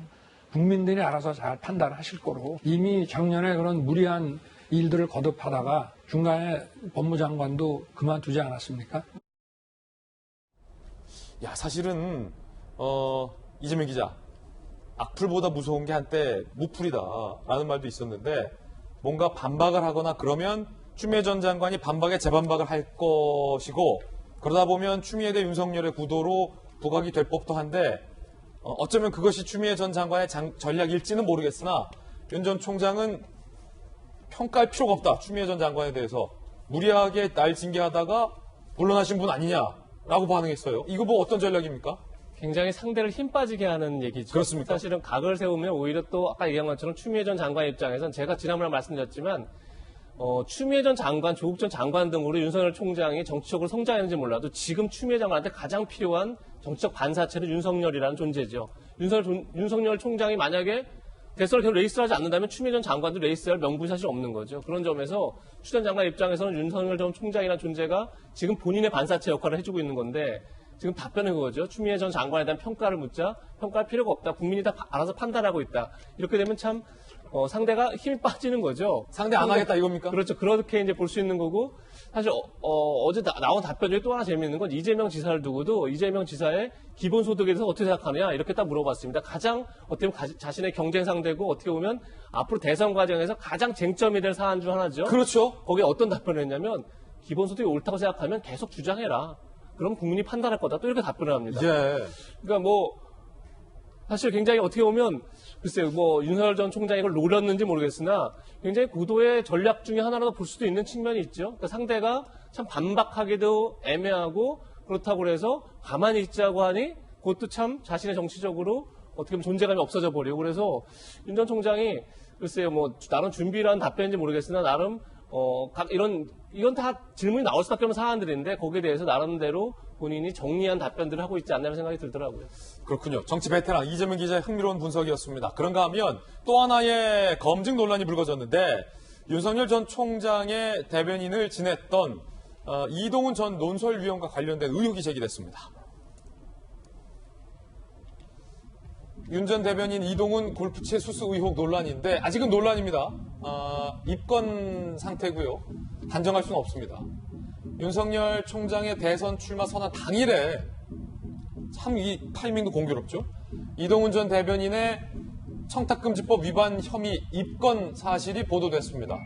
Speaker 5: 국민들이 알아서 잘 판단하실 거로 이미 작년에 그런 무리한 일들을 거듭하다가 중간에 법무장관도 그만두지 않았습니까?
Speaker 1: 야, 사실은 이재명 기자, 악플보다 무서운 게 한때 무플이다라는 말도 있었는데 뭔가 반박을 하거나 그러면 추미애 전 장관이 반박에 재반박을 할 것이고 그러다 보면 추미애 대 윤석열의 구도로 부각이 될 법도 한데 어쩌면 그것이 추미애 전 장관의 전략일지는 모르겠으나 윤 전 총장은 평가할 필요가 없다. 추미애 전 장관에 대해서 무리하게 날 징계하다가 물러나신 분 아니냐라고 반응했어요. 이거 뭐 어떤 전략입니까?
Speaker 3: 굉장히 상대를 힘 빠지게 하는 얘기죠.
Speaker 1: 그렇습니까?
Speaker 3: 사실은 각을 세우면 오히려 또 아까 얘기한 것처럼 추미애 전 장관 입장에서는 제가 지난번에 말씀드렸지만 추미애 전 장관, 조국 전 장관 등으로 윤석열 총장이 정치적으로 성장했는지 몰라도 지금 추미애 장관한테 가장 필요한 정치적 반사체는 윤석열이라는 존재죠. 윤석열 총장이 만약에 대선을 계속 레이스를 하지 않는다면 추미애 전 장관도 레이스할 명분이 사실 없는 거죠. 그런 점에서 추 전 장관 입장에서는 윤석열 전 총장이라는 존재가 지금 본인의 반사체 역할을 해주고 있는 건데 지금 답변은 그거죠. 추미애 전 장관에 대한 평가를 묻자 평가할 필요가 없다. 국민이 다 알아서 판단하고 있다. 이렇게 되면 참 상대가 힘이 빠지는 거죠.
Speaker 1: 상대 안 하겠다 이겁니까?
Speaker 3: 그렇죠. 그렇게 이제 볼 수 있는 거고 사실 어제 나온 답변 중에 또 하나 재미있는 건 이재명 지사를 두고도 이재명 지사의 기본소득에 대해서 어떻게 생각하느냐 이렇게 딱 물어봤습니다. 가장 어떻게 보면 자신의 경쟁 상대고 어떻게 보면 앞으로 대선 과정에서 가장 쟁점이 될 사안 중 하나죠.
Speaker 1: 그렇죠.
Speaker 3: 거기에 어떤 답변을 했냐면 기본소득이 옳다고 생각하면 계속 주장해라. 그럼 국민이 판단할 거다. 또 이렇게 답변을 합니다.
Speaker 1: 예.
Speaker 3: 그러니까 뭐 사실 굉장히 어떻게 보면 글쎄요, 뭐 윤석열 전 총장이 이걸 노렸는지 모르겠으나 굉장히 고도의 전략 중에 하나라도 볼 수도 있는 측면이 있죠. 그러니까 상대가 참 반박하기도 애매하고 그렇다고 해서 가만히 있자고 하니 그것도 참 자신의 정치적으로 어떻게 보면 존재감이 없어져 버리고 그래서 윤 전 총장이 글쎄요, 뭐 나름 준비를 한 답변인지 모르겠으나 나름 이건 다 질문이 나올 수밖에 없는 사안들인데 거기에 대해서 나름대로 본인이 정리한 답변들을 하고 있지 않나라는 생각이 들더라고요.
Speaker 1: 그렇군요. 정치 베테랑 이재명 기자의 흥미로운 분석이었습니다. 그런가 하면 또 하나의 검증 논란이 불거졌는데 윤석열 전 총장의 대변인을 지냈던 이동훈 전 논설위원과 관련된 의혹이 제기됐습니다. 윤 전 대변인 이동훈 골프채 수수 의혹 논란인데 아직은 논란입니다. 입건 상태고요. 단정할 수는 없습니다. 윤석열 총장의 대선 출마 선언 당일에 참 이 타이밍도 공교롭죠. 이동훈 전 대변인의 청탁금지법 위반 혐의 입건 사실이 보도됐습니다.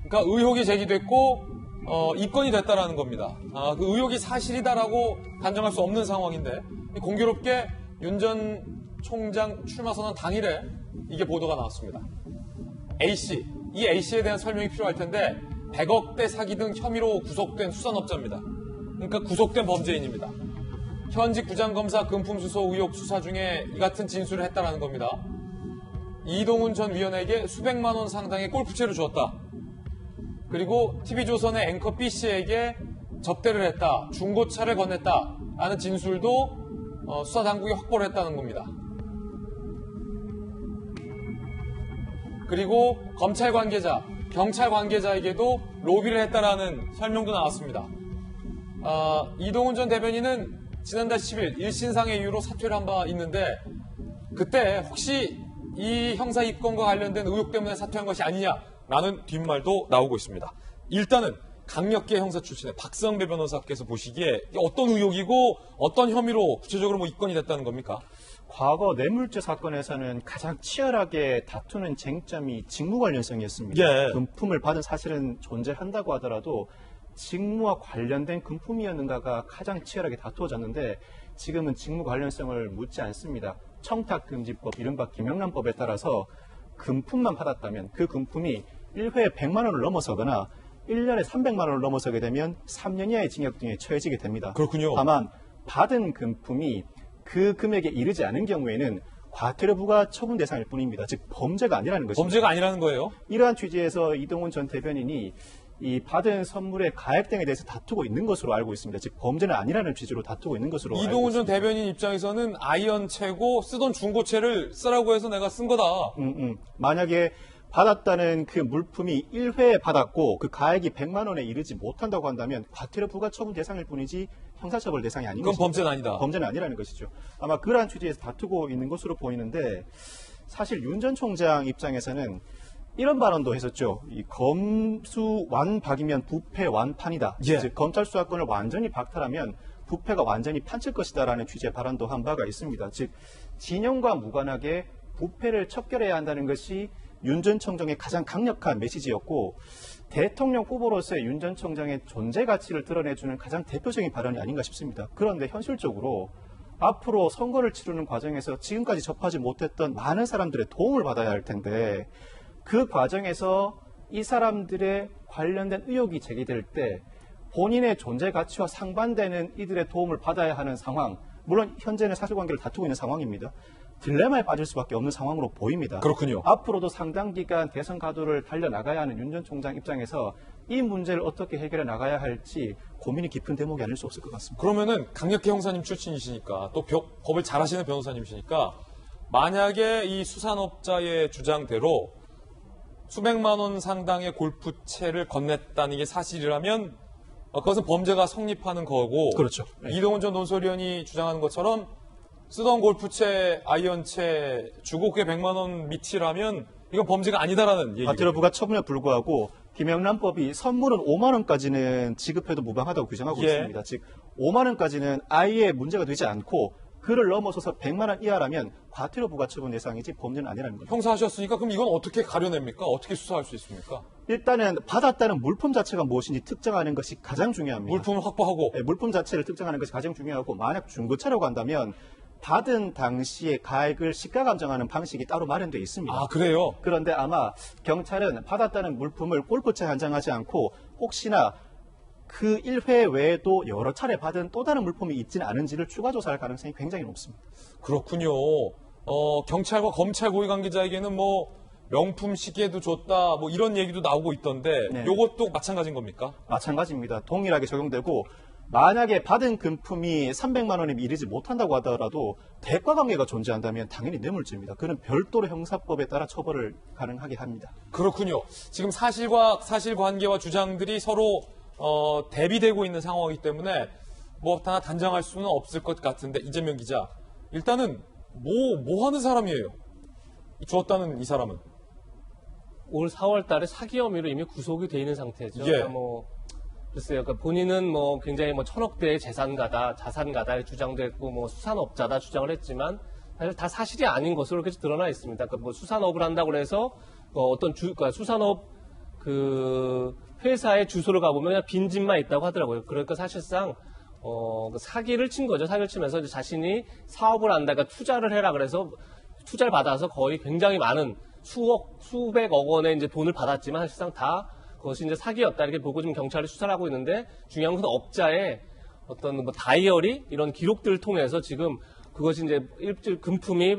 Speaker 1: 그러니까 의혹이 제기됐고 입건이 됐다라는 겁니다. 그 의혹이 사실이다라고 단정할 수 없는 상황인데 공교롭게 윤 전 총장 출마 선언 당일에 이게 보도가 나왔습니다. A씨, 이 A씨에 대한 설명이 필요할 텐데 100억대 사기 등 혐의로 구속된 수산업자입니다. 그러니까 구속된 범죄인입니다. 현직 부장검사 금품수소 의혹 수사 중에 이 같은 진술을 했다라는 겁니다. 이동훈 전 위원에게 수백만 원 상당의 골프채를 주었다. 그리고 TV조선의 앵커 B씨에게 접대를 했다. 중고차를 건넸다. 라는 진술도 수사당국이 확보를 했다는 겁니다. 그리고 검찰 관계자, 경찰 관계자에게도 로비를 했다라는 설명도 나왔습니다. 이동훈 전 대변인은 지난달 10일 1신상의 이유로 사퇴를 한 바 있는데 그때 혹시 이 형사 입건과 관련된 의혹 때문에 사퇴한 것이 아니냐라는 뒷말도 나오고 있습니다. 일단은 강력계 형사 출신의 박성배 변호사께서 보시기에 이게 어떤 의혹이고 어떤 혐의로 구체적으로 뭐 입건이 됐다는 겁니까?
Speaker 9: 과거 뇌물죄 사건에서는 가장 치열하게 다투는 쟁점이 직무 관련성이었습니다.
Speaker 1: 예.
Speaker 9: 금품을 받은 사실은 존재한다고 하더라도 직무와 관련된 금품이었는가가 가장 치열하게 다투어졌는데 지금은 직무 관련성을 묻지 않습니다. 청탁금지법, 이른바 김영란법에 따라서 금품만 받았다면 그 금품이 1회에 100만 원을 넘어서거나 1년에 300만 원을 넘어서게 되면 3년 이하의 징역 등에 처해지게 됩니다.
Speaker 1: 그렇군요.
Speaker 9: 다만 받은 금품이 그 금액에 이르지 않은 경우에는 과태료 부과 처분 대상일 뿐입니다. 즉 범죄가 아니라는 것입니다.
Speaker 1: 범죄가 아니라는 거예요?
Speaker 9: 이러한 취지에서 이동훈 전 대변인이 이 받은 선물의 가액 등에 대해서 다투고 있는 것으로 알고 있습니다. 즉 범죄는 아니라는 취지로 다투고 있는 것으로 알고
Speaker 1: 이동훈 전
Speaker 9: 있습니다.
Speaker 1: 대변인 입장에서는 아이언채고 쓰던 중고채를 쓰라고 해서 내가 쓴 거다.
Speaker 9: 만약에 받았다는 그 물품이 1회 받았고 그 가액이 100만 원에 이르지 못한다고 한다면 과태료 부과 처분 대상일 뿐이지 형사처벌 대상이 아닌
Speaker 1: 그건
Speaker 9: 것입니다.
Speaker 1: 범죄는 아니다.
Speaker 9: 범죄는 아니라는 것이죠. 아마 그러한 취지에서 다투고 있는 것으로 보이는데 사실 윤 전 총장 입장에서는 이런 발언도 했었죠. 이 검수 완박이면 부패 완판이다.
Speaker 1: 예.
Speaker 9: 즉 검찰 수사권을 완전히 박탈하면 부패가 완전히 판칠 것이다라는 취지의 발언도 한 바가 있습니다. 즉 진영과 무관하게 부패를 척결해야 한다는 것이 윤 전 총장의 가장 강력한 메시지였고 대통령 후보로서의 윤 전 총장의 존재 가치를 드러내주는 가장 대표적인 발언이 아닌가 싶습니다. 그런데 현실적으로 앞으로 선거를 치르는 과정에서 지금까지 접하지 못했던 많은 사람들의 도움을 받아야 할 텐데 그 과정에서 이 사람들의 관련된 의혹이 제기될 때 본인의 존재 가치와 상반되는 이들의 도움을 받아야 하는 상황, 물론 현재는 사실관계를 다투고 있는 상황입니다. 딜레마에 빠질 수밖에 없는 상황으로 보입니다.
Speaker 1: 그렇군요.
Speaker 9: 앞으로도 상당 기간 대선 가도를 달려나가야 하는 윤 전 총장 입장에서 이 문제를 어떻게 해결해 나가야 할지 고민이 깊은 대목이 아닐 수 없을 것 같습니다.
Speaker 1: 그러면은 강력계 형사님 출신이시니까 또 법을 잘 하시는 변호사님이시니까 만약에 이 수산업자의 주장대로 수백만 원 상당의 골프채를 건넸다는 게 사실이라면 그것은 범죄가 성립하는 거고
Speaker 9: 그렇죠. 네.
Speaker 1: 이동훈 전 논설위원이 주장하는 것처럼 쓰던 골프채, 아이언채 주고 그게 100만 원 밑이라면 이건 범죄가 아니다라는 얘기죠.
Speaker 9: 과태료 부과 처분에 불구하고 김영란법이 선물은 5만 원까지는 지급해도 무방하다고 규정하고
Speaker 1: 예.
Speaker 9: 있습니다. 즉 5만 원까지는 아예 문제가 되지 않고 그를 넘어서서 100만 원 이하라면 과태료 부과 처분 대상이지 범죄는 아니라는 겁니다.
Speaker 1: 형사하셨으니까 그럼 이건 어떻게 가려냅니까? 어떻게 수사할 수 있습니까?
Speaker 9: 일단은 받았다는 물품 자체가 무엇인지 특정하는 것이 가장 중요합니다.
Speaker 1: 물품을 확보하고
Speaker 9: 네, 물품 자체를 특정하는 것이 가장 중요하고 만약 중고차라고 한다면 받은 당시에 가액을 시가 감정하는 방식이 따로 마련되어 있습니다.
Speaker 1: 아 그래요?
Speaker 9: 그런데 아마 경찰은 받았다는 물품을 골프채 한정하지 않고 혹시나 그 1회 외에도 여러 차례 받은 또 다른 물품이 있지는 않은지를 추가 조사할 가능성이 굉장히 높습니다.
Speaker 1: 그렇군요. 경찰과 검찰 고위 관계자에게는 뭐 명품 시계도 줬다 뭐 이런 얘기도 나오고 있던데
Speaker 9: 네.
Speaker 1: 이것도 마찬가지인 겁니까?
Speaker 9: 마찬가지입니다. 동일하게 적용되고 만약에 받은 금품이 300만 원에 이르지 못한다고 하더라도 대가 관계가 존재한다면 당연히 뇌물죄입니다. 그는 별도로 형사법에 따라 처벌을 가능하게 합니다.
Speaker 1: 그렇군요. 지금 사실관계와 주장들이 서로 대비되고 있는 상황이기 때문에 뭐 하나 단정할 수는 없을 것 같은데 이재명 기자 일단은 뭐 하는 사람이에요? 주었다는 이 사람은
Speaker 3: 올 4월 달에 사기 혐의로 이미 구속이 돼 있는 상태죠.
Speaker 1: 예.
Speaker 3: 그러니까 글쎄요. 그러니까 본인은 굉장히 천억대의 자산가다 주장도 했고 수산업자다 주장을 했지만 사실 다 사실이 아닌 것으로 이렇게 드러나 있습니다. 그러니까 수산업을 한다고 해서 그러니까 수산업 그 회사의 주소를 가보면 그냥 빈집만 있다고 하더라고요. 그러니까 사실상 사기를 친 거죠. 사기를 치면서 이제 자신이 사업을 한다, 그러니까 투자를 해라 그래서 투자를 받아서 거의 굉장히 많은 수백억 원의 이제 돈을 받았지만 사실상 다 그것이 이제 사기였다 이렇게 보고 지금 경찰이 수사를 하고 있는데 중요한 것은 업자의 어떤 다이어리 이런 기록들을 통해서 지금 그것이 이제 일부 금품이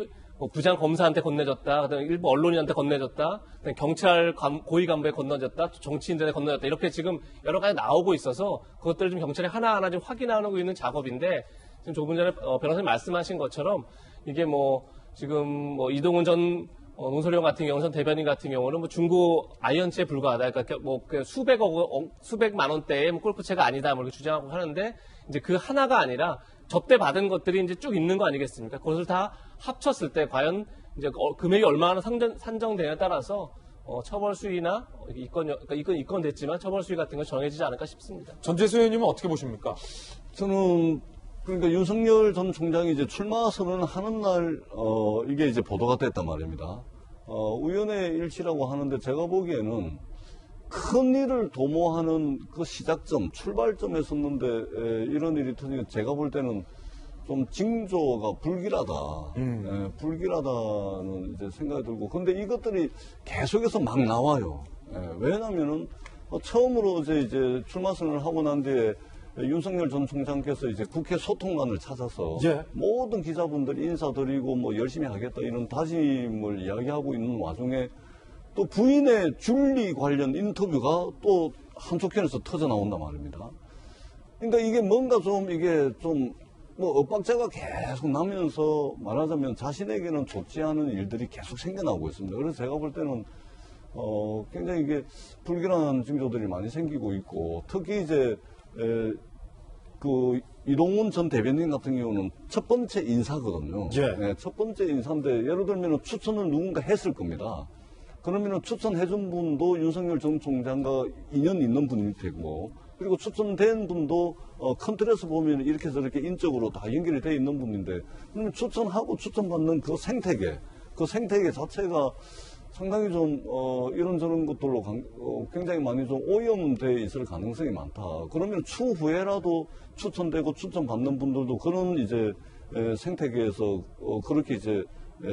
Speaker 3: 부장 검사한테 건네졌다, 그다음에 일부 언론인한테 건네졌다, 그다음에 경찰 고위 간부에 건너졌다, 정치인들에 건너졌다 이렇게 지금 여러 가지 나오고 있어서 그것들을 좀 경찰이 하나하나 좀 확인하고 있는 작업인데 지금 조금 전에 변호사님 말씀하신 것처럼 이게 지금 이동훈 전 논설위원 같은 경우는 대변인 같은 경우는 중고 아이언채에 불과하다. 그러니까 수백만 원대의 골프채가 아니다. 이렇게 주장하고 하는데 이제 그 하나가 아니라 접대 받은 것들이 이제 쭉 있는 거 아니겠습니까? 그것을 다 합쳤을 때 과연 이제 금액이 얼마나 산정되냐에 따라서 처벌 수위나 이건 됐지만 처벌 수위 같은 건 정해지지 않을까 싶습니다.
Speaker 1: 전재수 의원님은 어떻게 보십니까?
Speaker 4: 저는 그러니까 윤석열 전 총장이 이제 출마 선언하는 날 이게 이제 보도가 됐단 말입니다. 우연의 일치라고 하는데 제가 보기에는 큰 일을 도모하는 그 시작점, 출발점에 섰는데 이런 일이 터지면 제가 볼 때는 좀 징조가 불길하다. 불길하다는 이제 생각이 들고. 근데 이것들이 계속해서 막 나와요. 왜냐면은 처음으로 이제 출마 선언을 하고 난 뒤에 윤석열 전 총장께서 이제 국회 소통관을 찾아서 모든 기자분들 인사드리고 뭐 열심히 하겠다 이런 다짐을 이야기하고 있는 와중에 또 부인의 줄리 관련 인터뷰가 또 한쪽편에서 터져 나온단 말입니다. 그러니까 이게 뭔가 좀 이게 좀 뭐 엇박자가 계속 나면서 말하자면 자신에게는 좋지 않은 일들이 계속 생겨나고 있습니다. 그래서 제가 볼 때는 굉장히 이게 불길한 징조들이 많이 생기고 있고 특히 이제 그 이동훈 전 대변인 같은 경우는 첫 번째 인사거든요. 첫 번째 인사인데 예를 들면 추천을 누군가 했을 겁니다. 그러면 추천해준 분도 윤석열 전 총장과 인연 있는 분일 테고 그리고 추천된 분도 큰 틀에서 보면 이렇게 저렇게 인적으로 다 연결이 돼 있는 분인데 그러면 추천하고 추천받는 그 생태계 자체가 상당히 좀 이런저런 것들로 굉장히 많이 좀 오염돼 있을 가능성이 많다. 그러면 추후에라도 추천되고 추천받는 분들도 그런 이제 생태계에서 그렇게 이제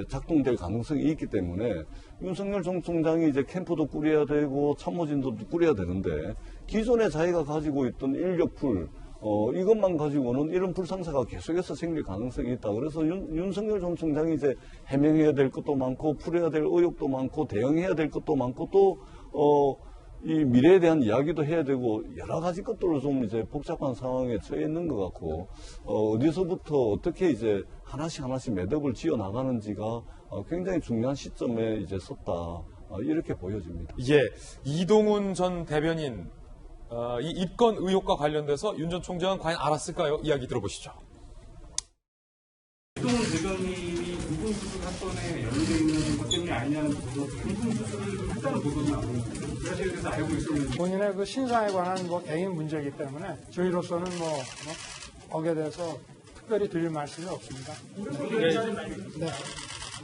Speaker 4: 작동될 가능성이 있기 때문에 윤석열 전 총장이 이제 캠프도 꾸려야 되고 참모진도 꾸려야 되는데 기존에 자기가 가지고 있던 인력풀 이것만 가지고는 이런 불상사가 계속해서 생길 가능성이 있다. 그래서 윤석열 전 총장이 이제 해명해야 될 것도 많고 풀어야 될 의혹도 많고 대응해야 될 것도 많고 또 이 미래에 대한 이야기도 해야 되고 여러 가지 것들로 좀 이제 복잡한 상황에 처해 있는 것 같고 어디서부터 어떻게 이제 하나씩 매듭을 지어 나가는지가 굉장히 중요한 시점에 이제 섰다 이렇게 보여집니다.
Speaker 1: 이동훈 전 대변인 이 입건 의혹과 관련돼서 윤 전 총장은 과연 알았을까요? 이야기 들어보시죠.
Speaker 12: 이동훈 대변인이 부분수술 사건에 연루되어 있는 것 때문에 아니냐는 보도, 부분수술을 했다는 보도가 나오고 있는데 그 사실에 대해서 알고 있었는지.
Speaker 5: 본인의 그 신상에 관한 뭐 개인 문제이기 때문에 저희로서는 거기에 대해서 특별히 드릴 말씀이 없습니다. 네.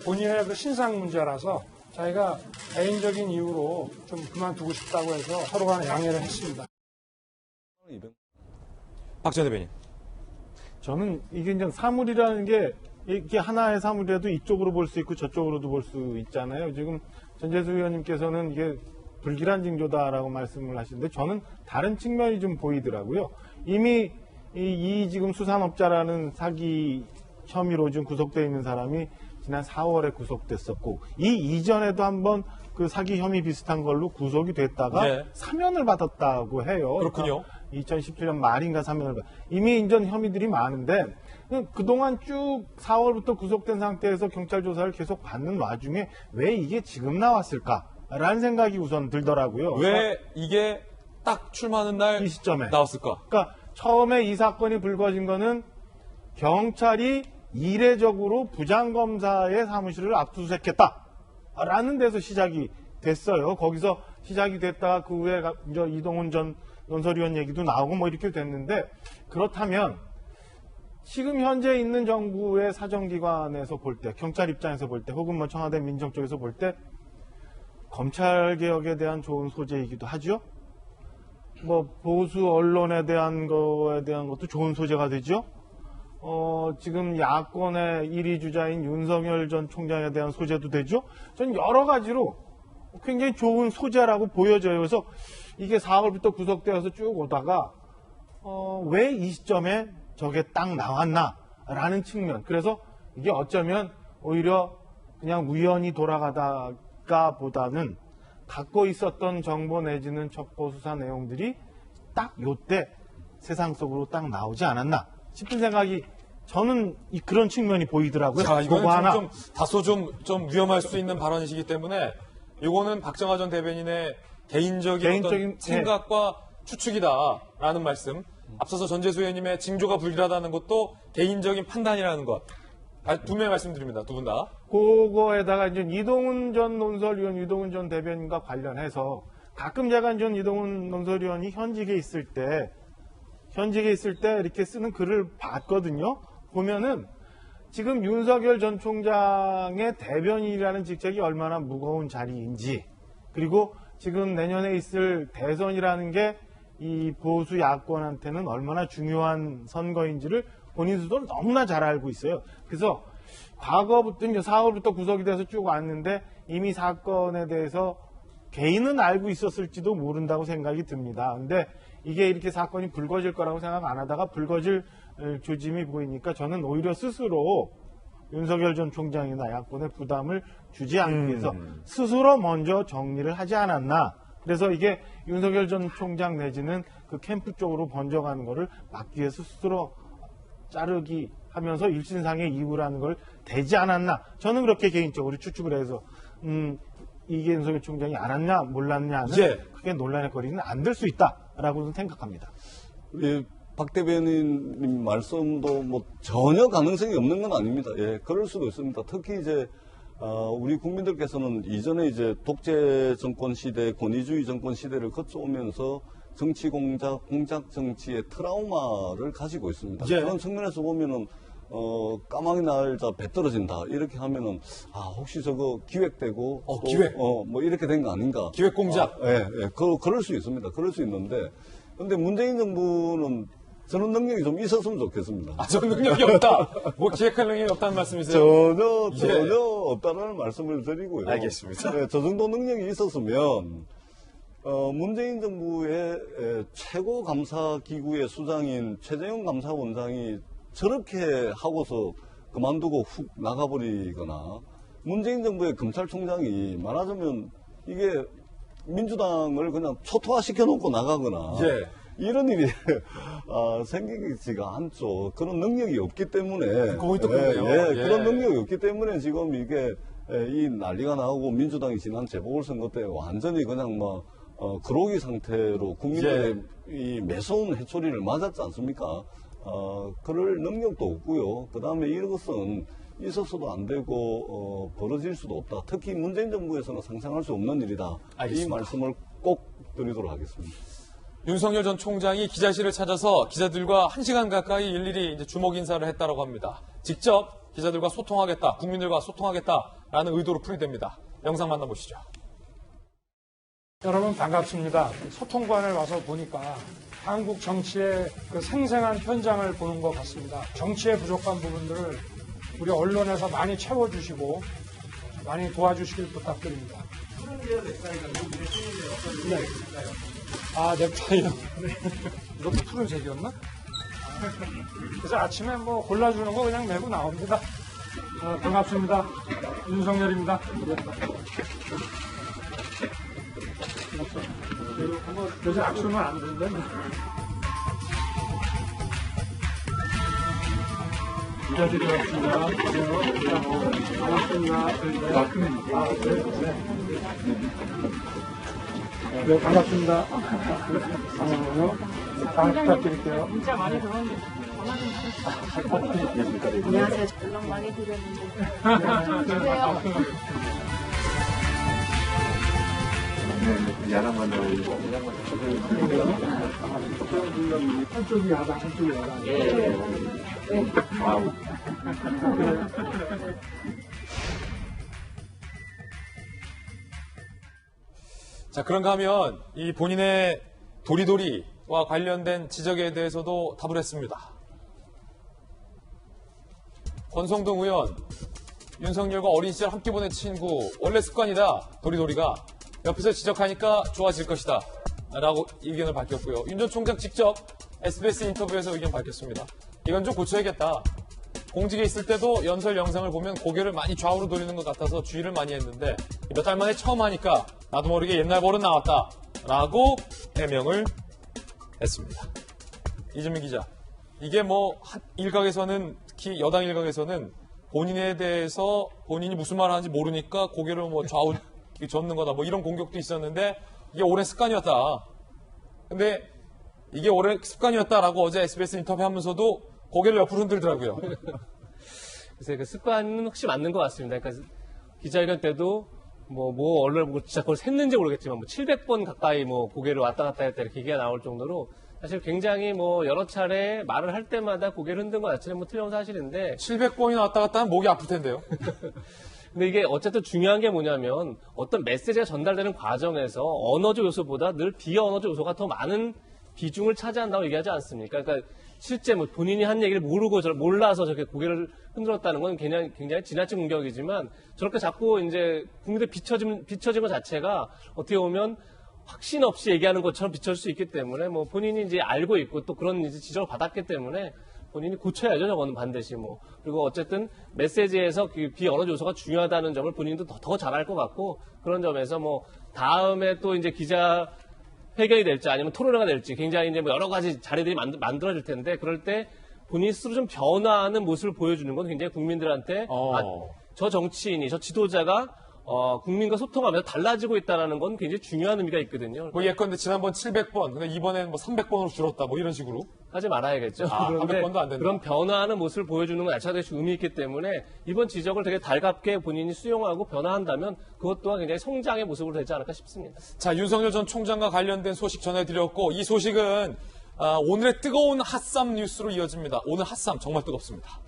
Speaker 5: 본인의 그 신상 문제라서 자기가 개인적인 이유로 좀 그만두고 싶다고 해서 서로 간에 양해를 했습니다.
Speaker 1: 박 전 대변인.
Speaker 8: 저는 이게 이제 사물이라는 게 이게 하나의 사물이라도 이쪽으로 볼 수 있고 저쪽으로도 볼 수 있잖아요. 지금 전재수 의원님께서는 이게 불길한 징조다라고 말씀을 하시는데 저는 다른 측면이 좀 보이더라고요. 이미 이 지금 수산업자라는 사기 혐의로 지금 구속되어 있는 사람이 지난 4월에 구속됐었고 이 이전에도 한번 그 사기 혐의 비슷한 걸로 구속이 됐다가 사면을 받았다고 해요.
Speaker 1: 그렇군요.
Speaker 8: 2017년 말인가 사면을 이미 인전 혐의들이 많은데 그동안 쭉 4월부터 구속된 상태에서 경찰 조사를 계속 받는 와중에 왜 이게 지금 나왔을까라는 생각이 우선 들더라고요.
Speaker 1: 왜 이게 딱 출마하는 날
Speaker 8: 이 시점에
Speaker 1: 나왔을까?
Speaker 8: 그러니까 처음에 이 사건이 불거진 거는 경찰이 이례적으로 부장검사의 사무실을 압수수색했다라는 데서 시작이 됐어요. 거기서 시작이 됐다가 그 후에 이동훈 전 논설위원 얘기도 나오고 뭐 이렇게 됐는데 그렇다면 지금 현재 있는 정부의 사정기관에서 볼 때, 경찰 입장에서 볼 때, 혹은 뭐 청와대 민정 쪽에서 볼 때 검찰 개혁에 대한 좋은 소재이기도 하죠. 뭐 보수 언론에 대한 거에 대한 것도 좋은 소재가 되죠. 지금 야권의 1위 주자인 윤석열 전 총장에 대한 소재도 되죠. 전 여러 가지로 굉장히 좋은 소재라고 보여져요. 그래서 이게 4월부터 구속되어서 쭉 오다가 왜 이 시점에 저게 딱 나왔나라는 측면. 그래서 이게 어쩌면 오히려 그냥 우연히 돌아가다가 보다는 갖고 있었던 정보 내지는 첩보 수사 내용들이 딱 요때 세상 속으로 딱 나오지 않았나 싶은 생각이 저는 그런 측면이 보이더라고요.
Speaker 1: 자, 이거는 좀 다소 좀 위험할 수 있는 발언이시기 때문에 이거는 박정하 전 대변인의 개인적인 어떤 생각과 추측이다라는 말씀. 앞서서 전재수 의원님의 징조가 불길하다는 것도 개인적인 판단이라는 것. 두 명 말씀드립니다. 두 분 다.
Speaker 8: 그거에다가 이제 이동훈 전 논설위원, 이동훈 전 대변인과 관련해서 가끔 제가 전 이동훈 논설위원이 현직에 있을 때 이렇게 쓰는 글을 봤거든요. 보면은 지금 윤석열 전 총장의 대변인이라는 직책이 얼마나 무거운 자리인지, 그리고 지금 내년에 있을 대선이라는 게 이 보수 야권한테는 얼마나 중요한 선거인지를 본인 스스로 너무나 잘 알고 있어요. 그래서 과거부터 이제 4월부터 구속이 돼서 쭉 왔는데 이미 사건에 대해서 개인은 알고 있었을지도 모른다고 생각이 듭니다. 근데 이게 이렇게 사건이 불거질 거라고 생각 안 하다가 불거질 조짐이 보이니까 저는 오히려 스스로 윤석열 전 총장이나 야권의 부담을 주지 않기 위해서 스스로 먼저 정리를 하지 않았나. 그래서 이게 윤석열 전 총장 내지는 그 캠프 쪽으로 번져가는 거를 막기 위해서 스스로 자르기 하면서 일신상의 이유라는 걸 대지 않았나. 저는 그렇게 개인적으로 추측을 해서 이게 윤석열 총장이 알았냐 몰랐냐는 크게 논란의 거리는 안 될 수 있다라고 생각합니다.
Speaker 4: 예, 박 대변인님 말씀도 뭐 전혀 가능성이 없는 건 아닙니다. 예, 그럴 수도 있습니다. 특히 이제 우리 국민들께서는 이전에 이제 독재 정권 시대, 권위주의 정권 시대를 거쳐오면서 정치 공작 정치의 트라우마를 가지고 있습니다. 그런 측면에서 보면은 까마귀 날자 배 떨어진다 이렇게 하면은 혹시 저거 기획되고 뭐 이렇게 된 거 아닌가?
Speaker 1: 기획 공작.
Speaker 4: 그럴 수 있습니다. 그럴 수 있는데 근데 문재인 정부는 저런 능력이 좀 있었으면 좋겠습니다.
Speaker 1: 저런 능력이 없다. 뭐 기획할 능력이 없다는 말씀이세요?
Speaker 4: 전혀 없다는 말씀을 드리고요.
Speaker 1: 알겠습니다.
Speaker 4: 네, 저 정도 능력이 있었으면 문재인 정부의 최고 감사 기구의 수장인 최재형 감사원장이 저렇게 하고서 그만두고 훅 나가버리거나 문재인 정부의 검찰총장이 말하자면 이게 민주당을 그냥 초토화시켜 놓고 나가거나 이런 일이 생기지가 않죠. 그런 능력이 없기 때문에 그런 능력이 없기 때문에 지금 이게 이 난리가 나고 민주당이 지난 재보궐선거 때 완전히 그냥 뭐 그로기 상태로 국민들의 이 매서운 해초리를 맞았지 않습니까? 그럴 능력도 없고요. 그 다음에 이것은 있었어도 안 되고 벌어질 수도 없다. 특히 문재인 정부에서는 상상할 수 없는 일이다. 이 말씀을 꼭 드리도록 하겠습니다.
Speaker 1: 윤석열 전 총장이 기자실을 찾아서 기자들과 1시간 가까이 일일이 이제 주목 인사를 했다고 합니다. 직접 기자들과 소통하겠다, 국민들과 소통하겠다라는 의도로 풀이됩니다. 영상 만나보시죠.
Speaker 5: 여러분 반갑습니다. 소통관을 와서 보니까 한국 정치의 그 생생한 현장을 보는 것 같습니다. 정치에 부족한 부분들을 우리 언론에서 많이 채워주시고 많이 도와주시길 부탁드립니다. 넥타이요? 이것도 푸른색이었나? 그래서 아침에 뭐 골라주는 거 그냥 메고 나옵니다. 반갑습니다. 윤석열입니다. 요새 악수는 안 되는데. 기자들이 왔습니다. 반갑습니다. 네, 반갑습니다. 잘 부탁드릴게요.
Speaker 13: 문자 많이 들었는데 전화 좀 주세요. 안녕하세요. 연락 많이 드렸는데. 주세요.
Speaker 5: 한쪽이 야당, 한쪽이 야당.
Speaker 1: 자, 그런가 하면 이 본인의 도리도리와 관련된 지적에 대해서도 답을 했습니다. 권성동 의원, 윤석열과 어린 시절 함께 보낸 친구, 원래 습관이다, 도리도리가. 옆에서 지적하니까 좋아질 것이다 라고 의견을 밝혔고요. 윤 전 총장 직접 SBS 인터뷰에서 의견 밝혔습니다. 이건 좀 고쳐야겠다. 공직에 있을 때도 연설 영상을 보면 고개를 많이 좌우로 돌리는 것 같아서 주의를 많이 했는데 몇 달 만에 처음 하니까 나도 모르게 옛날 버릇 나왔다 라고 해명을 했습니다. 이재명 기자, 이게 뭐 일각에서는, 특히 여당 일각에서는 본인에 대해서 본인이 무슨 말을 하는지 모르니까 고개를 뭐 좌우 젓는 거다 뭐 이런 공격도 있었는데 이게 오랜 습관이었다. 근데 이게 오랜 습관이었다라고 어제 SBS 인터뷰하면서도 고개를 옆으로 흔들더라고요.
Speaker 3: 그래서 그 습관은 혹시 맞는 것 같습니다. 그러니까 기자회견 때도 뭐 언론을 보고 진짜 그걸 샜는지 모르겠지만 700번 가까이 고개를 왔다 갔다 했다 이렇게 얘기가 나올 정도로 사실 굉장히 여러 차례 말을 할 때마다 고개를 흔든 것 자체는 틀려온 사실인데
Speaker 1: 700번이나 왔다 갔다 하면 목이 아플 텐데요.
Speaker 3: 근데 이게 어쨌든 중요한 게 뭐냐면 어떤 메시지가 전달되는 과정에서 언어적 요소보다 늘 비언어적 요소가 더 많은 비중을 차지한다고 얘기하지 않습니까? 그러니까 실제 본인이 한 얘기를 몰라서 저렇게 고개를 흔들었다는 건 굉장히 지나친 공격이지만 저렇게 자꾸 이제 국민들 비춰진 것 자체가 어떻게 보면 확신 없이 얘기하는 것처럼 비춰질 수 있기 때문에 본인이 이제 알고 있고 또 그런 이제 지적을 받았기 때문에 본인이 고쳐야죠, 저거는 반드시 그리고 어쨌든 메시지에서 그 비언어 요소가 중요하다는 점을 본인도 더 잘할 것 같고 그런 점에서 다음에 또 이제 기자 회견이 될지 아니면 토론회가 될지 굉장히 이제 여러 가지 자리들이 만들어질 텐데 그럴 때 본인 스스로 좀 변화하는 모습을 보여주는 건 굉장히 국민들한테 저 정치인이, 저 지도자가 국민과 소통하면서 달라지고 있다는 건 굉장히 중요한 의미가 있거든요.
Speaker 1: 예컨대 지난번 700번, 근데 이번에는 300번으로 줄었다, 이런 식으로.
Speaker 3: 하지 말아야겠죠.
Speaker 1: 그런데 300번도 안 된다.
Speaker 3: 그런 변화하는 모습을 보여주는 건 자체가 의미 있기 때문에 이번 지적을 되게 달갑게 본인이 수용하고 변화한다면 그것 또한 굉장히 성장의 모습으로 되지 않을까 싶습니다.
Speaker 1: 자, 윤석열 전 총장과 관련된 소식 전해드렸고 이 소식은 오늘의 뜨거운 핫쌈 뉴스로 이어집니다. 오늘 핫쌈 정말 뜨겁습니다.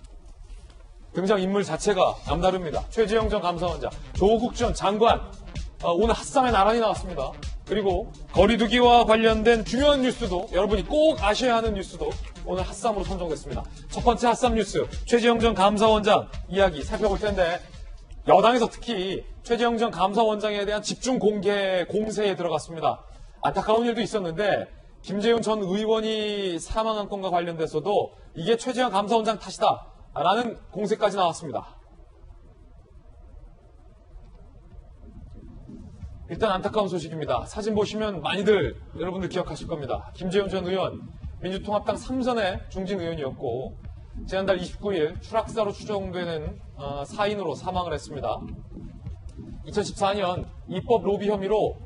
Speaker 1: 등장인물 자체가 남다릅니다. 최재형 전 감사원장, 조국 전 장관, 오늘 핫쌈에 나란히 나왔습니다. 그리고 거리두기와 관련된 중요한 뉴스도 여러분이 꼭 아셔야 하는 뉴스도 오늘 핫쌈으로 선정됐습니다. 첫 번째 핫쌈 뉴스, 최재형 전 감사원장 이야기 살펴볼 텐데 여당에서 특히 최재형 전 감사원장에 대한 집중 공세에 들어갔습니다. 안타까운 일도 있었는데 김재훈 전 의원이 사망한 건과 관련돼서도 이게 최재형 감사원장 탓이다 라는 공세까지 나왔습니다. 일단 안타까운 소식입니다. 사진 보시면 많이들 여러분들 기억하실 겁니다. 김재훈 전 의원, 민주통합당 3선의 중진 의원이었고 지난달 29일 추락사로 추정되는 사인으로 사망을 했습니다. 2014년 입법 로비 혐의로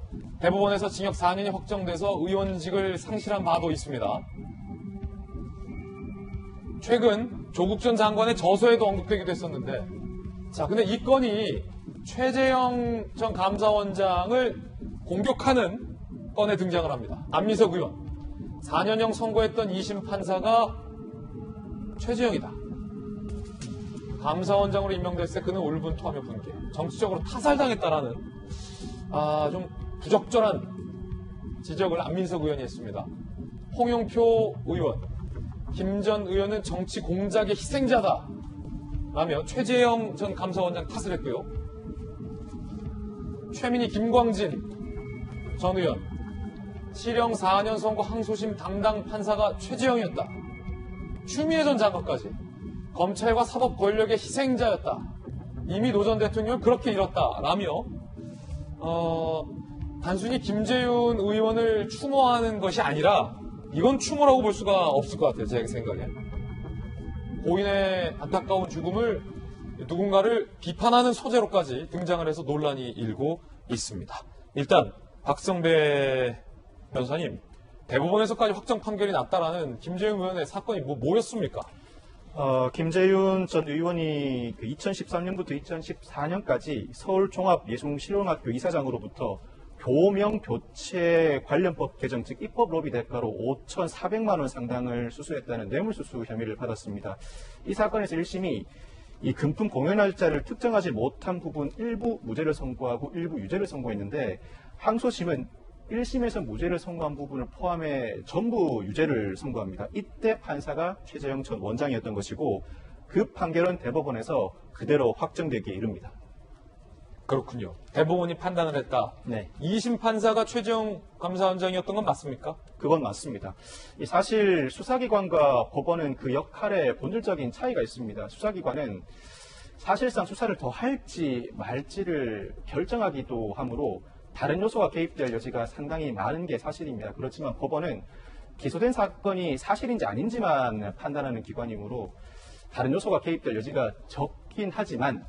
Speaker 1: 대법원에서 징역 4년이 확정돼서 의원직을 상실한 바도 있습니다. 최근 조국 전 장관의 저서에도 언급되기도 했었는데 자, 근데 이 건이 최재형 전 감사원장을 공격하는 건에 등장을 합니다. 안민석 의원, 4년형 선고했던 2심 판사가 최재형이다. 감사원장으로 임명됐을 때 그는 울분토하며 분개, 정치적으로 타살당했다라는 좀 부적절한 지적을 안민석 의원이 했습니다. 홍영표 의원, 김 전 의원은 정치 공작의 희생자다 라며 최재형 전 감사원장 탓을 했고요. 최민희, 김광진 전 의원, 실형 4년 선고 항소심 담당 판사가 최재형이었다. 추미애 전 장관까지 검찰과 사법 권력의 희생자였다. 이미 노 전 대통령을 그렇게 잃었다라며 단순히 김재훈 의원을 추모하는 것이 아니라 이건 추모라고 볼 수가 없을 것 같아요. 제 생각에. 고인의 안타까운 죽음을 누군가를 비판하는 소재로까지 등장을 해서 논란이 일고 있습니다. 일단 박성배 변호사님, 대법원에서까지 확정 판결이 났다라는 김재훈 의원의 사건이 뭐였습니까?
Speaker 9: 김재윤 전 의원이 2013년부터 2014년까지 서울종합예술실용학교 이사장으로부터 교명 교체 관련법 개정, 즉 입법 로비 대가로 5,400만 원 상당을 수수했다는 뇌물수수 혐의를 받았습니다. 이 사건에서 1심이 이 금품 공여 날짜를 특정하지 못한 부분 일부 무죄를 선고하고 일부 유죄를 선고했는데 항소심은 1심에서 무죄를 선고한 부분을 포함해 전부 유죄를 선고합니다. 이때 판사가 최재형 전 원장이었던 것이고 그 판결은 대법원에서 그대로 확정되기에 이릅니다.
Speaker 1: 그렇군요. 대법원이 판단을 했다.
Speaker 9: 네.
Speaker 1: 2심 판사가 최재형 감사원장이었던 건 맞습니까?
Speaker 9: 그건 맞습니다. 사실 수사기관과 법원은 그 역할에 본질적인 차이가 있습니다. 수사기관은 사실상 수사를 더 할지 말지를 결정하기도 하므로 다른 요소가 개입될 여지가 상당히 많은 게 사실입니다. 그렇지만 법원은 기소된 사건이 사실인지 아닌지만 판단하는 기관이므로 다른 요소가 개입될 여지가 적긴 하지만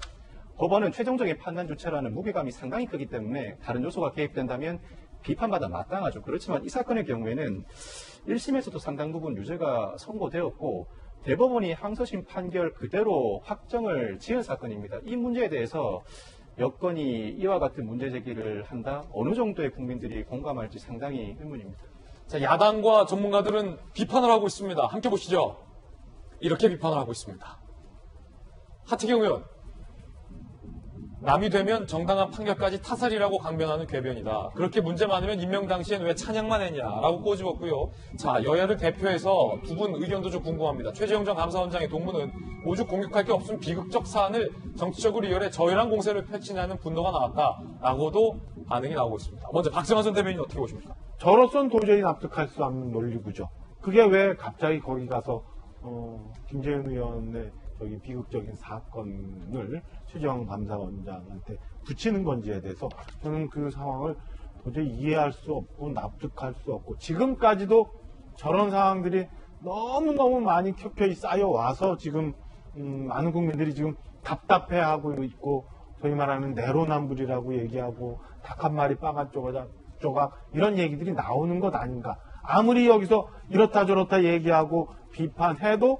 Speaker 9: 법원은 최종적인 판단 주체라는 무게감이 상당히 크기 때문에 다른 요소가 개입된다면 비판받아 마땅하죠. 그렇지만 이 사건의 경우에는 1심에서도 상당 부분 유죄가 선고되었고 대법원이 항소심 판결 그대로 확정을 지은 사건입니다. 이 문제에 대해서 여건이 이와 같은 문제 제기를 한다? 어느 정도의 국민들이 공감할지 상당히 의문입니다.
Speaker 1: 자, 야당과 전문가들은 비판을 하고 있습니다. 함께 보시죠. 이렇게 비판을 하고 있습니다. 하태경 의원, 남이 되면 정당한 판결까지 타살이라고 강변하는 궤변이다. 그렇게 문제 많으면 임명 당시엔 왜 찬양만 했냐라고 꼬집었고요. 자, 여야를 대표해서 두 분 의견도 좀 궁금합니다. 최재형 전 감사원장의 동무는 오죽 공격할 게 없으면 비극적 사안을 정치적으로 이열해 저열한 공세를 펼치냐는 분노가 나왔다라고도 반응이 나오고 있습니다. 먼저 박정환 전 대변인 어떻게 보십니까?
Speaker 8: 저로선 도저히 납득할 수 없는 논리구조. 그게 왜 갑자기 거기 가서 김재현 의원의 저기 비극적인 사건을 최재형 감사원장한테 붙이는 건지에 대해서 저는 그 상황을 도저히 이해할 수 없고 납득할 수 없고, 지금까지도 저런 상황들이 너무너무 많이 켜켜이 쌓여와서 지금 많은 국민들이 지금 답답해하고 있고, 소위 말하는 내로남불이라고 얘기하고 닭 한 마리 빠가 쪼각 이런 얘기들이 나오는 것 아닌가. 아무리 여기서 이렇다 저렇다 얘기하고 비판해도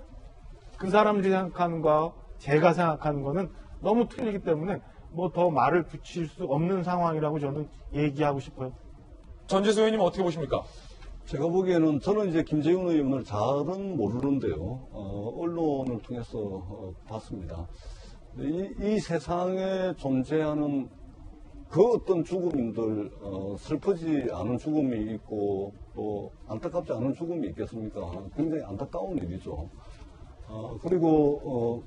Speaker 8: 그 사람들이 생각하는 거와 제가 생각하는 거는 너무 틀리기 때문에 뭐 더 말을 붙일 수 없는 상황이라고 저는 얘기하고 싶어요.
Speaker 1: 전재수 의원님 어떻게 보십니까?
Speaker 4: 제가 보기에는 저는 이제 김재훈 의원을 잘은 모르는데요. 언론을 통해서 봤습니다. 이 세상에 존재하는 그 어떤 죽음들, 슬프지 않은 죽음이 있고 또 안타깝지 않은 죽음이 있겠습니까? 굉장히 안타까운 일이죠. 그리고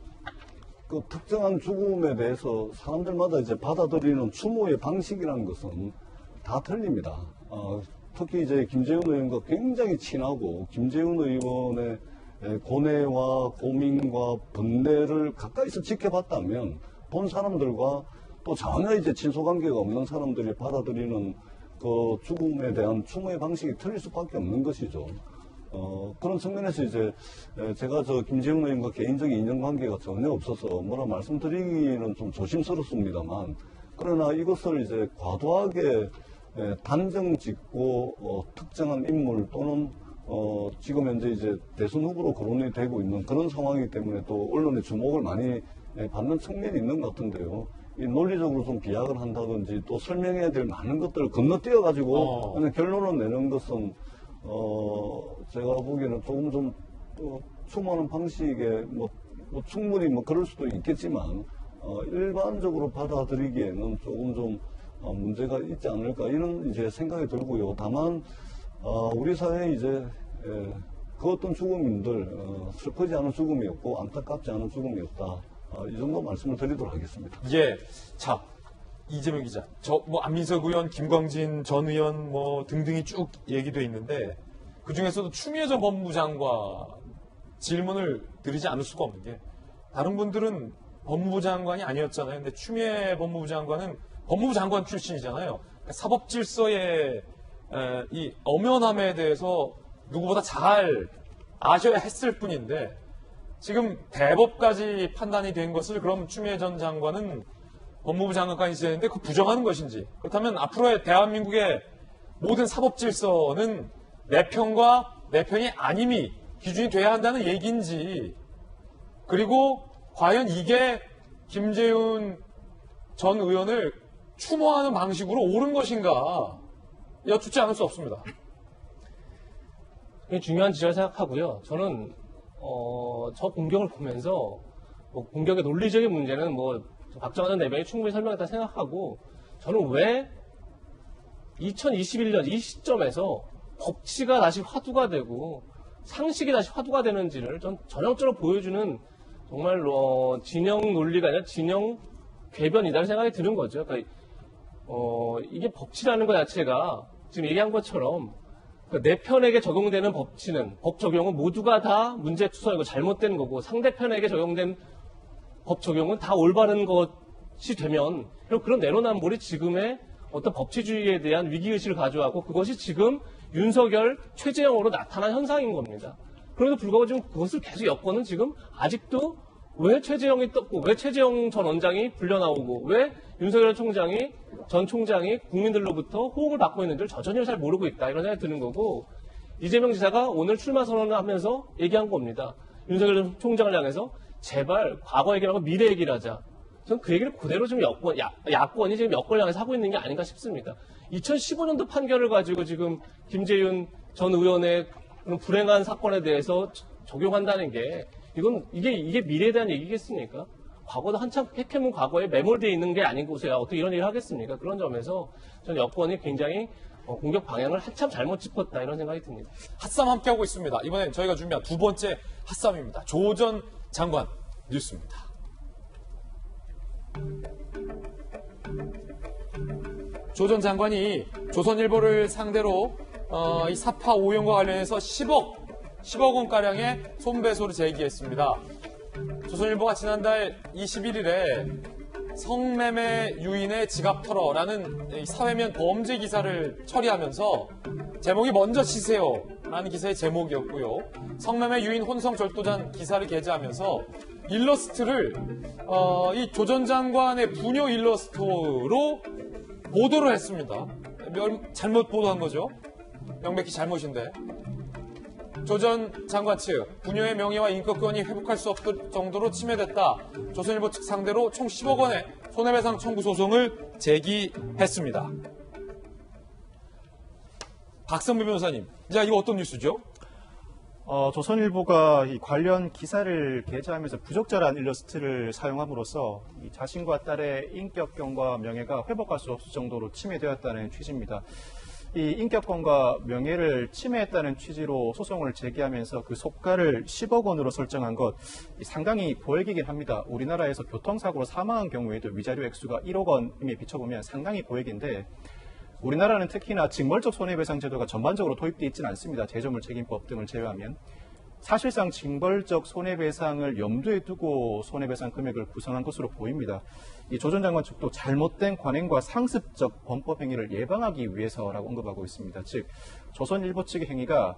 Speaker 4: 그 특정한 죽음에 대해서 사람들마다 이제 받아들이는 추모의 방식이라는 것은 다 틀립니다. 특히 이제 김재훈 의원과 굉장히 친하고 김재훈 의원의 고뇌와 고민과 번뇌를 가까이서 지켜봤다면 본 사람들과 또 전혀 이제 친소관계가 없는 사람들이 받아들이는 그 죽음에 대한 추모의 방식이 틀릴 수밖에 없는 것이죠. 그런 측면에서 이제 제가 저 김재훈 의원과 개인적인 인연관계가 전혀 없어서 뭐라 말씀드리기는 좀 조심스럽습니다만, 그러나 이것을 이제 과도하게 단정 짓고 특정한 인물 또는 지금 현재 이제 대선 후보로 거론이 되고 있는 그런 상황이기 때문에 또 언론의 주목을 많이 받는 측면이 있는 것 같은데요. 이 논리적으로 좀 비약을 한다든지 또 설명해야 될 많은 것들을 건너뛰어 가지고 그냥 결론을 내는 것은 제가 보기에는 조금 좀 추모하는 방식에 뭐 충분히 뭐 그럴 수도 있겠지만 일반적으로 받아들이기에는 조금 좀 문제가 있지 않을까 이런 이제 생각이 들고요. 다만 우리 사회에 이제 그 어떤 죽음인들 슬프지 않은 죽음이었고 안타깝지 않은 죽음이었다. 이 정도 말씀을 드리도록 하겠습니다.
Speaker 1: 예. 자, 이재명 기자. 안민석 의원, 김광진 전 의원 등등이 쭉 얘기돼 있는데 그 중에서도 추미애 전 법무부 장관 질문을 드리지 않을 수가 없는 게, 다른 분들은 법무부 장관이 아니었잖아요. 근데 추미애 법무부 장관은 법무부 장관 출신이잖아요. 그러니까 사법질서의 이 엄연함에 대해서 누구보다 잘 아셔야 했을 뿐인데, 지금 대법까지 판단이 된 것을 그럼 추미애 전 장관은 법무부 장관까지 있었는데 그 부정하는 것인지, 그렇다면 앞으로의 대한민국의 모든 사법질서는 내 편과 내 편이 아님이 기준이 돼야 한다는 얘기인지, 그리고 과연 이게 김재훈 전 의원을 추모하는 방식으로 옳은 것인가 여쭙지 않을 수 없습니다.
Speaker 3: 중요한 지적을 생각하고요. 저는 저 공격을 보면서 공격의 논리적인 문제는 박정환 대변인이 충분히 설명했다 생각하고, 저는 왜 2021년 이 시점에서 법치가 다시 화두가 되고 상식이 다시 화두가 되는지를 전 전형적으로 보여주는 정말로 진영 논리가 아니라 진영 궤변이라는 생각이 드는 거죠. 그러니까 이게 법치라는 것 자체가 지금 얘기한 것처럼 내 편에게 적용되는 법 적용은 모두가 다 문제투성이고 잘못된 거고, 상대편에게 적용된 법 적용은 다 올바른 것이 되면, 그런 내로남불이 지금의 어떤 법치주의에 대한 위기의식을 가져왔고, 그것이 지금 윤석열, 최재형으로 나타난 현상인 겁니다. 그럼에도 불구하고 지금 그것을 계속 여권은 지금 아직도 왜 최재형이 떴고, 왜 최재형 전 원장이 불려나오고, 왜 윤석열 전 총장이 국민들로부터 호응을 받고 있는지를 저전혀 잘 모르고 있다, 이런 생각이 드는 거고, 이재명 지사가 오늘 출마 선언을 하면서 얘기한 겁니다. 윤석열 총장을 향해서 제발 과거 얘기를 하고 미래 얘기를 하자. 저는 그 얘기를 그대로 좀 야권이 지금 여권을 향해서 하고 있는 게 아닌가 싶습니다. 2015년도 판결을 가지고 지금 김재윤 전 의원의 그런 불행한 사건에 대해서 적용한다는 게 이게 미래에 대한 얘기겠습니까? 과거도 한참 핵해문 과거에 매몰되어 있는 게 아닌 곳에 어떻게 이런 일을 하겠습니까? 그런 점에서 저는 여권이 굉장히 공격 방향을 한참 잘못 짚었다 이런 생각이 듭니다.
Speaker 1: 핫쌈 함께하고 있습니다. 이번엔 저희가 준비한 두 번째 핫쌈입니다. 조 전 장관 뉴스입니다. 조 전 장관이 조선일보를 상대로 이 사파 오용과 관련해서 10억 원가량의 손배소를 제기했습니다. 조선일보가 지난달 21일에 성매매 유인의 지갑 털어라는 사회면 범죄 기사를 처리하면서 제목이 먼저 치세요 라는 기사의 제목이었고요. 성매매 유인 혼성 절도잔 기사를 게재하면서 일러스트를 이 조 전 장관의 부녀 일러스트로 보도를 했습니다. 잘못 보도한 거죠. 명백히 잘못인데. 조 전 장관 측 부녀의 명예와 인격권이 회복할 수 없을 정도로 침해됐다. 조선일보 측 상대로 총 10억 원의 손해배상 청구 소송을 제기했습니다. 박성배 변호사님, 자 이거 어떤 뉴스죠?
Speaker 9: 조선일보가 이 관련 기사를 게재하면서 부적절한 일러스트를 사용함으로써 이 자신과 딸의 인격권과 명예가 회복할 수 없을 정도로 침해되었다는 취지입니다. 이 인격권과 명예를 침해했다는 취지로 소송을 제기하면서 그 속가를 10억 원으로 설정한 것 상당히 보액이긴 합니다. 우리나라에서 교통사고로 사망한 경우에도 위자료 액수가 1억 원에 비춰보면 상당히 보액인데 우리나라는 특히나 징벌적 손해배상 제도가 전반적으로 도입되어 있지는 않습니다. 재조물 책임법 등을 제외하면. 사실상 징벌적 손해배상을 염두에 두고 손해배상 금액을 구성한 것으로 보입니다. 이 조 전 장관 측도 잘못된 관행과 상습적 범법 행위를 예방하기 위해서라고 언급하고 있습니다. 즉 조선일보 측의 행위가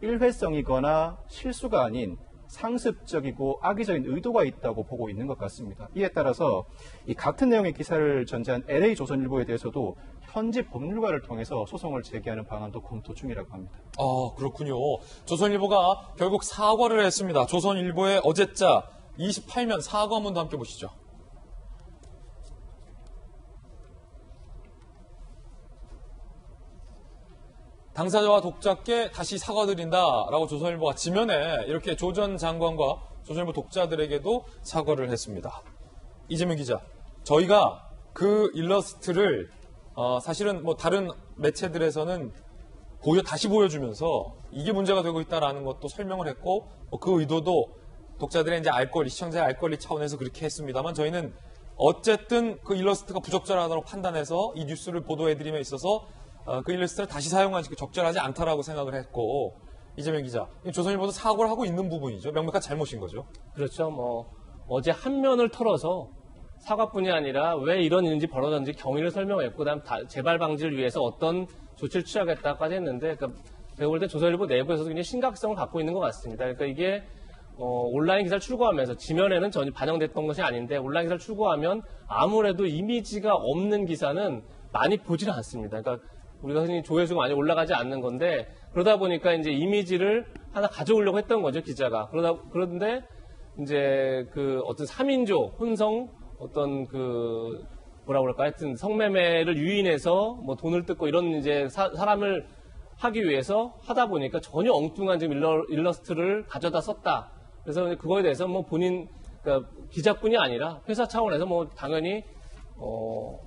Speaker 9: 일회성이거나 실수가 아닌 상습적이고 악의적인 의도가 있다고 보고 있는 것 같습니다. 이에 따라서 이 같은 내용의 기사를 전제한 LA 조선일보에 대해서도 현지 법률가를 통해서 소송을 제기하는 방안도 검토 중이라고 합니다.
Speaker 1: 그렇군요. 조선일보가 결국 사과를 했습니다. 조선일보의 어제자 28면 사과 한번 더 함께 보시죠. 당사자와 독자께 다시 사과드린다라고 조선일보가 지면에 이렇게 조 전 장관과 조선일보 독자들에게도 사과를 했습니다. 이재명 기자, 저희가 그 일러스트를 사실은 뭐 다른 매체들에서는 다시 보여주면서 이게 문제가 되고 있다라는 것도 설명을 했고 그 의도도 독자들의 이제 알 권리, 시청자의 알 권리 차원에서 그렇게 했습니다만 저희는 어쨌든 그 일러스트가 부적절하다고 판단해서 이 뉴스를 보도해드림에 있어서 그 일러스트를 다시 사용하는 게 적절하지 않다라고 생각을 했고 이재명 기자, 조선일보도 사과를 하고 있는 부분이죠. 명백한 잘못인 거죠.
Speaker 3: 그렇죠. 어제 한 면을 털어서 사과뿐이 아니라 왜 이런 일인지 벌어졌는지 경위를 설명했고 그다음 재발 방지를 위해서 어떤 조치를 취하겠다까지 했는데 제가 볼 때 조선일보 내부에서도 굉장히 심각성을 갖고 있는 것 같습니다. 그러니까 이게 온라인 기사를 출고하면서 지면에는 전혀 반영됐던 것이 아닌데 온라인 기사를 출고하면 아무래도 이미지가 없는 기사는 많이 보지는 않습니다. 그러니까 우리가 흔히 조회수가 많이 올라가지 않는 건데 그러다 보니까 이제 이미지를 하나 가져오려고 했던 거죠, 기자가. 그런데 이제 그 어떤 3인조 혼성 어떤 뭐라 그럴까 하여튼 성매매를 유인해서 뭐 돈을 뜯고 이런 이제 사람을 하기 위해서 하다 보니까 전혀 엉뚱한 지금 일러스트를 가져다 썼다. 그래서 그거에 대해서 뭐 그러니까 기자뿐이 아니라 회사 차원에서 뭐 당연히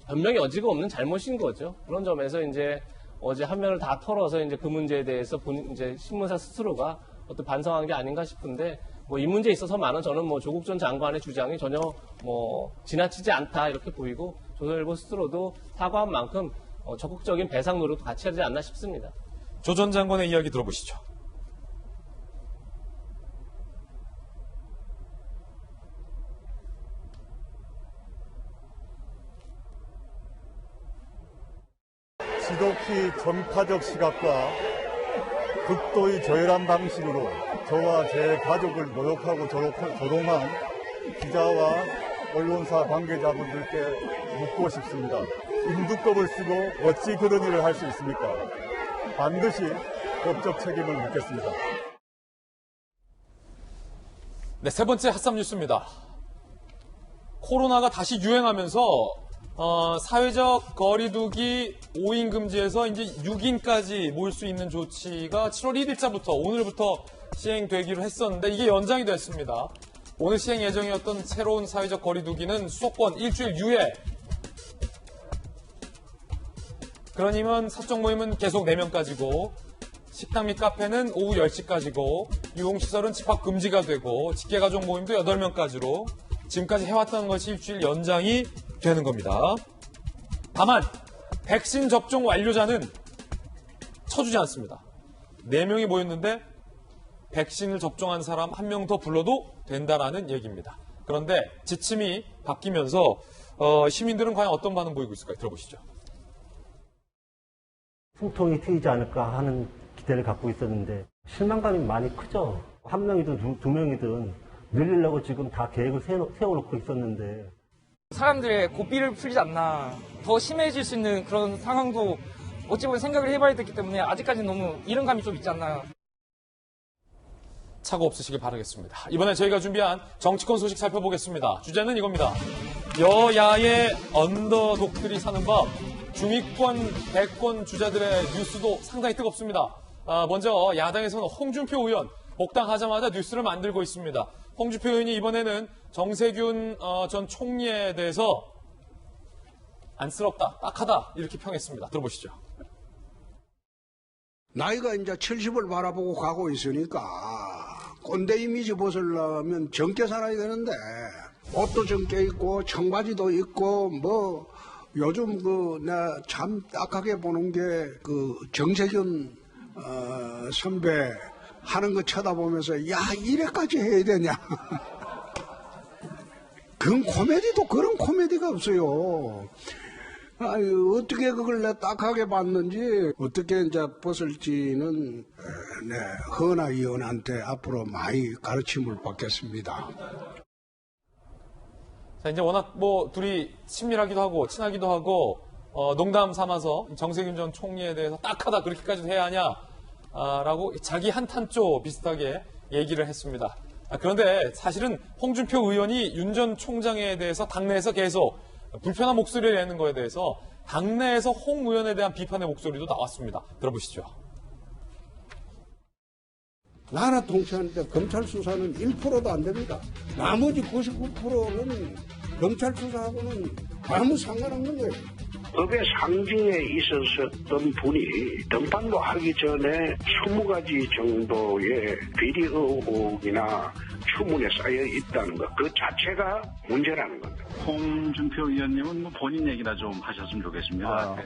Speaker 3: 변명의 여지가 없는 잘못인 거죠. 그런 점에서 이제 어제 한 면을 다 털어서 이제 그 문제에 대해서 이제 신문사 스스로가 어떤 반성한 게 아닌가 싶은데 뭐 이 문제에 있어서만은 저는 뭐 조국 전 장관의 주장이 전혀 뭐 지나치지 않다 이렇게 보이고 조선일보 스스로도 사과한 만큼 적극적인 배상 노력도 같이 하지 않나 싶습니다.
Speaker 1: 조 전 장관의 이야기 들어보시죠.
Speaker 14: 지독히 전파적 시각과 극도의 저열한 방식으로 저와 제 가족을 모욕하고 조롱한 기자와 언론사 관계자분들께 묻고 싶습니다. 인두법을 쓰고 어찌 그런 일을 할 수 있습니까? 반드시 법적 책임을 묻겠습니다.
Speaker 1: 네, 세 번째 핫삼 뉴스입니다. 코로나가 다시 유행하면서 사회적 거리두기 5인 금지에서 이제 6인까지 모일 수 있는 조치가 7월 1일자부터 오늘부터 시행되기로 했었는데 이게 연장이 됐습니다. 오늘 시행 예정이었던 새로운 사회적 거리두기는 수도권 일주일 유예. 그러니면 사적 모임은 계속 4명까지고 식당 및 카페는 오후 10시까지고 유흥시설은 집합 금지가 되고 직계가족 모임도 8명까지로 지금까지 해왔던 것이 일주일 연장이 되는 겁니다. 다만 백신 접종 완료자는 쳐주지 않습니다. 4명이 모였는데 백신을 접종한 사람 1명 더 불러도 된다라는 얘기입니다. 그런데 지침이 바뀌면서 시민들은 과연 어떤 반응 보이고 있을까요? 들어보시죠.
Speaker 15: 숨통이 트이지 않을까 하는 기대를 갖고 있었는데 실망감이 많이 크죠. 1명이든 2명이든 늘리려고 지금 다 계획을 세워놓고 있었는데
Speaker 16: 사람들의 고삐를 풀리지 않나 더 심해질 수 있는 그런 상황도 어찌 보면 생각을 해봐야 됐기 때문에 아직까지는 너무 이른 감이 좀 있지 않나.
Speaker 1: 착오 없으시길 바라겠습니다. 이번에 저희가 준비한 정치권 소식 살펴보겠습니다. 주제는 이겁니다. 여야의 언더독들이 사는 법, 중위권, 대권 주자들의 뉴스도 상당히 뜨겁습니다. 먼저 야당에서는 홍준표 의원 복당하자마자 뉴스를 만들고 있습니다. 홍준표 의원이 이번에는 정세균 전 총리에 대해서 안쓰럽다, 딱하다 이렇게 평했습니다. 들어보시죠.
Speaker 17: 나이가 이제 70을 바라보고 가고 있으니까 꼰대 이미지 벗으려면 젊게 살아야 되는데 옷도 젊게 입고 청바지도 입고 뭐 요즘 내가 참 딱하게 보는 게 정세균 선배 하는 거 쳐다보면서 야 이래까지 해야 되냐. 그런 코미디도 그런 코미디가 없어요. 어떻게 그걸 내가 딱하게 봤는지 어떻게 이제 벗을지는 허나 의원한테 앞으로 많이 가르침을 받겠습니다.
Speaker 1: 자, 이제 워낙 둘이 친밀하기도 하고 친하기도 하고 농담 삼아서 정세균 전 총리에 대해서 딱하다 그렇게까지 해야 하냐 라고 자기 한탄조 비슷하게 얘기를 했습니다. 그런데 사실은 홍준표 의원이 윤 전 총장에 대해서 당내에서 계속 불편한 목소리를 내는 거에 대해서 당내에서 홍 의원에 대한 비판의 목소리도 나왔습니다. 들어보시죠.
Speaker 17: 나라 통치하는데 검찰 수사는 1%도 안 됩니다. 나머지 99%는 검찰 수사하고는 아무 상관없는 거예요.
Speaker 18: 법의 상징에 있었던 분이 등판도 하기 전에 20가지 정도의 비리 의혹이나 추문에 쌓여 있다는 것, 그 자체가 문제라는 겁니다.
Speaker 19: 홍준표 의원님은 본인 얘기나 좀 하셨으면 좋겠습니다.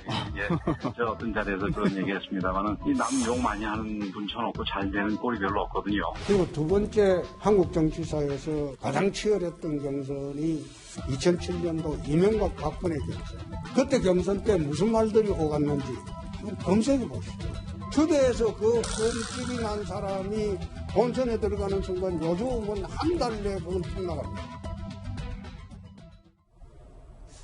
Speaker 19: 저 어떤 자리에서 그런 얘기했습니다만은 이 남 욕 많이 하는 분 쳐놓고 잘 되는 꼴이 별로 없거든요.
Speaker 17: 그리고 두 번째 한국 정치사에서 가장 치열했던 경선이 2007년도 이명박 박근혜 경선. 그때 경선 때 무슨 말들이 오갔는지 검색해 보시죠. 초대에서 그 소리끼리 난 사람이 본선에 들어가는 순간 요즘은 한 달 내에 그건 툭 나갑니다.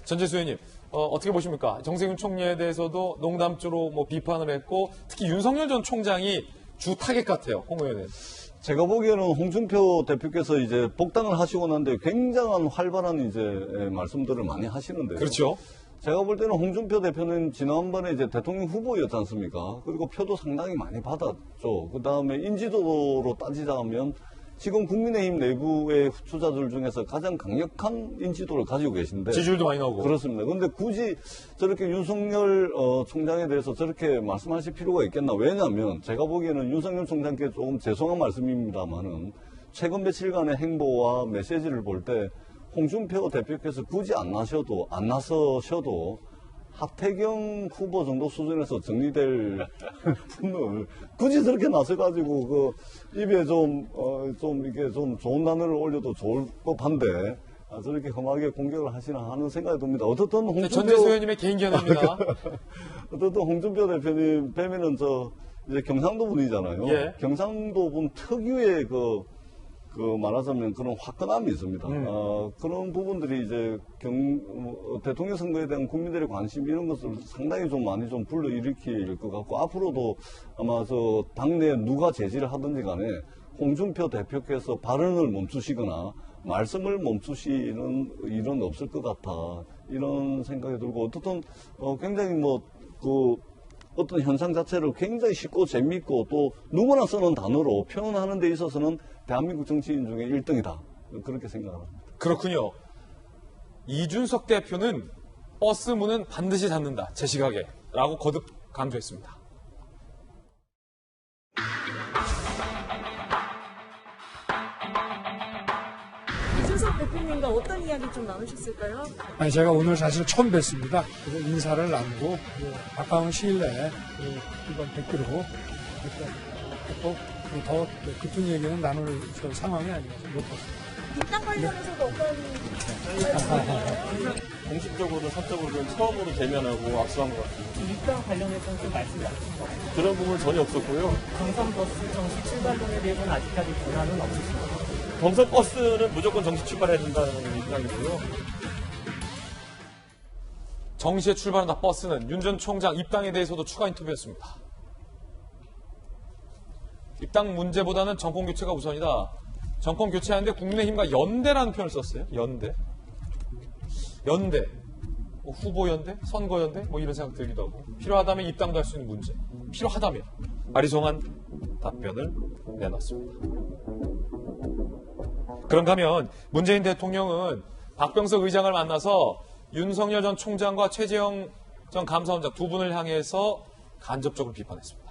Speaker 1: 전재수 의원님, 어떻게 보십니까? 정세균 총리에 대해서도 농담조로 비판을 했고 특히 윤석열 전 총장이 주 타겟 같아요. 홍 의원은.
Speaker 4: 제가 보기에는 홍준표 대표께서 이제 복당을 하시고 난데 굉장한 활발한 이제 말씀들을 많이 하시는데요.
Speaker 1: 그렇죠.
Speaker 4: 제가 볼 때는 홍준표 대표는 지난번에 이제 대통령 후보였지 않습니까? 그리고 표도 상당히 많이 받았죠. 그 다음에 인지도로 따지자면 지금 국민의힘 내부의 후추자들 중에서 가장 강력한 인지도를 가지고 계신데.
Speaker 1: 지지율도 많이 나오고.
Speaker 4: 그렇습니다. 그런데 굳이 저렇게 윤석열 총장에 대해서 저렇게 말씀하실 필요가 있겠나. 왜냐하면 제가 보기에는 윤석열 총장께 조금 죄송한 말씀입니다만은 최근 며칠간의 행보와 메시지를 볼 때 홍준표 대표께서 굳이 안 나서셔도 하태경 후보 정도 수준에서 정리될 분을 굳이 저렇게 나서가지고 입에 이게 좀 좋은 단어를 올려도 좋을 법한데 저렇게 험하게 공격을 하시나 하는 생각이 듭니다. 어떻든 홍준표
Speaker 1: 전재수 의원님의 개인 견해입니다.
Speaker 4: 어떻든 홍준표 대표님 뵈면은 이제 경상도 분이잖아요.
Speaker 1: 예.
Speaker 4: 경상도 분 특유의 말하자면 그런 화끈함이 있습니다. 그런 부분들이 이제 대통령 선거에 대한 국민들의 관심 이런 것을 상당히 많이 불러일으킬 것 같고 앞으로도 아마 당내에 누가 제지를 하든지 간에 홍준표 대표께서 발언을 멈추시거나 말씀을 멈추시는 일은 없을 것 같아. 이런 생각이 들고, 어떻든, 굉장히 어떤 현상 자체를 굉장히 쉽고 재밌고 또 누구나 쓰는 단어로 표현하는 데 있어서는 대한민국 정치인 중에 1등이다. 그렇게 생각합니다.
Speaker 1: 그렇군요. 이준석 대표는 버스 문은 반드시 닫는다. 제 시각에. 라고 거듭 강조했습니다.
Speaker 20: 이준석 대표님과 어떤 이야기 좀 나누셨을까요?
Speaker 5: 아니, 제가 오늘 사실 처음 뵀습니다. 그래서 인사를 나누고 가까운 시일 내에 이번 뵙기로 했고 더 깊은 얘기는 나눌 상황이 아니어서 못했습니다.
Speaker 20: 입당 관련해서도 어떤
Speaker 21: 공식적으로 사적으로는 처음으로 대면하고 악수한 것 같습니다.
Speaker 20: 입당 관련해서는 좀 말씀이 안 하신 것 같아요.
Speaker 21: 그런 부분은 전혀 없었고요.
Speaker 20: 경선버스 정식 출발론에 대해서는 아직까지 변화는 없으십니다.
Speaker 21: 경선버스는 무조건 정식 출발해야 된다는 입장이고요.
Speaker 1: 정시에 출발한다 버스는 윤 전 총장 입당에 대해서도 추가 인터뷰였습니다. 입당 문제보다는 정권 교체가 우선이다. 정권 교체하는데 국민의힘과 연대라는 표현을 썼어요. 연대. 후보 연대? 선거 연대? 이런 생각 들기도 하고. 필요하다면 입당도 할 수 있는 문제. 필요하다면. 아리송한 답변을 내놨습니다. 그런가 하면 문재인 대통령은 박병석 의장을 만나서 윤석열 전 총장과 최재형 전 감사원장 두 분을 향해서 간접적으로 비판했습니다.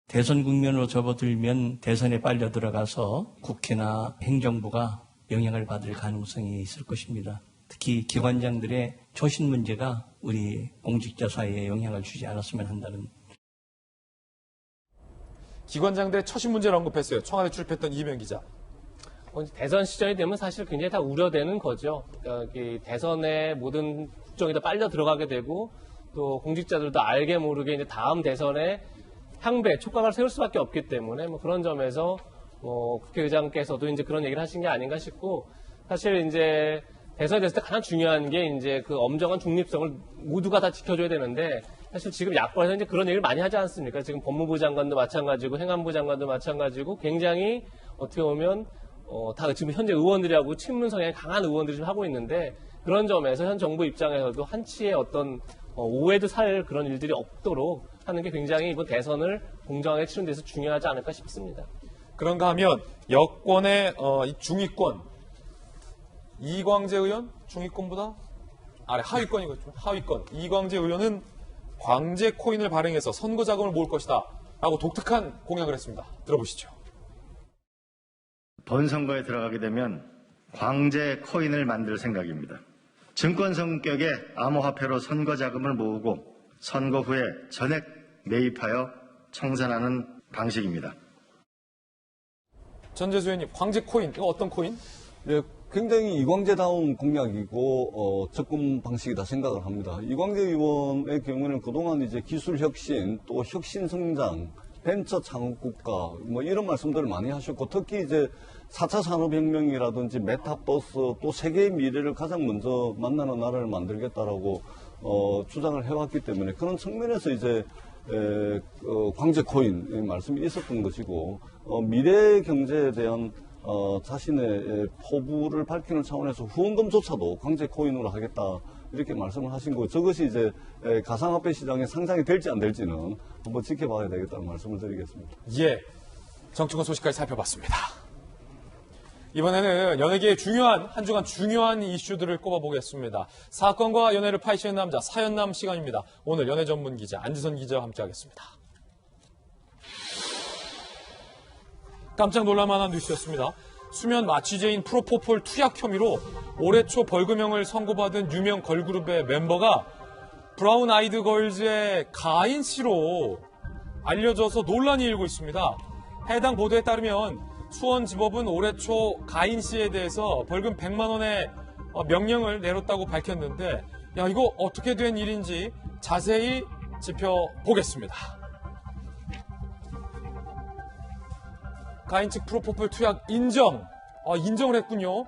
Speaker 22: 대선 국면으로 접어들면 대선에 빨려 들어가서 국회나 행정부가 영향을 받을 가능성이 있을 것입니다. 특히 기관장들의 초신 문제가 우리 공직자 사이에 영향을 주지 않았으면 한다는.
Speaker 1: 기관장들의 처신 문제를 언급했어요. 청와대 출입했던 이명 기자.
Speaker 3: 대선 시점이 되면 사실 굉장히 다 우려되는 거죠. 그러니까 대선에 모든 국정이 다 빨려 들어가게 되고 또 공직자들도 알게 모르게 이제 다음 대선에 향배, 촉각을 세울 수밖에 없기 때문에 그런 점에서 국회의장께서도 이제 그런 얘기를 하신 게 아닌가 싶고, 사실 이제 대선이 됐을 때 가장 중요한 게 이제 그 엄정한 중립성을 모두가 다 지켜줘야 되는데, 사실 지금 야권에서 이제 그런 얘기를 많이 하지 않습니까? 지금 법무부 장관도 마찬가지고 행안부 장관도 마찬가지고 굉장히 어떻게 보면 다 지금 현재 의원들이하고 친문 성향이 강한 의원들이 좀 하고 있는데, 그런 점에서 현 정부 입장에서도 한치의 어떤 오해도 살 그런 일들이 없도록 하는 게 굉장히 이번 대선을 공정하게 치는 데서 중요하지 않을까 싶습니다.
Speaker 1: 그런가 하면 여권의 중위권, 이광재 의원, 중위권보다 아래 하위권이겠죠. 하위권, 이광재 의원은 광재 코인을 발행해서 선거 자금을 모을 것이다 라고 독특한 공약을 했습니다. 들어보시죠.
Speaker 23: 본선거에 들어가게 되면 광재 코인을 만들 생각입니다. 증권 성격의 암호화폐로 선거 자금을 모으고 선거 후에 전액 매입하여 청산하는 방식입니다.
Speaker 1: 전재수 의원님, 광재 코인, 이거 어떤 코인?
Speaker 4: 네, 굉장히 이광재다운 공약이고 접근 방식이다 생각을 합니다. 이광재 의원의 경우는 그동안 이제 기술 혁신, 또 혁신 성장, 벤처 창업 국가 이런 말씀들을 많이 하셨고, 특히 이제 4차 산업혁명이라든지 메타버스, 또 세계의 미래를 가장 먼저 만나는 나라를 만들겠다라고 주장을 해왔기 때문에, 그런 측면에서 이제 광재 코인 말씀이 있었던 것이고, 미래 경제에 대한 자신의 포부를 밝히는 차원에서 후원금조차도 광재 코인으로 하겠다 이렇게 말씀을 하신 거고, 저것이 이제 가상화폐 시장에 상장이 될지 안 될지는 한번 지켜봐야 되겠다는 말씀을 드리겠습니다.
Speaker 1: 예, 정치권 소식까지 살펴봤습니다. 이번에는 연예계의 한 주간 중요한 이슈들을 꼽아보겠습니다. 사건과 연예를 파헤치는 남자, 사연남 시간입니다. 오늘 연예 전문 기자 안지선 기자와 함께하겠습니다. 깜짝 놀랄만한 뉴스였습니다. 수면 마취제인 프로포폴 투약 혐의로 올해 초 벌금형을 선고받은 유명 걸그룹의 멤버가 브라운 아이드 걸즈의 가인 씨로 알려져서 논란이 일고 있습니다. 해당 보도에 따르면 수원지법은 올해 초 가인 씨에 대해서 벌금 100만 원의 명령을 내렸다고 밝혔는데, 이거 어떻게 된 일인지 자세히 짚어보겠습니다. 가인 측 프로포폴 투약 인정을 했군요.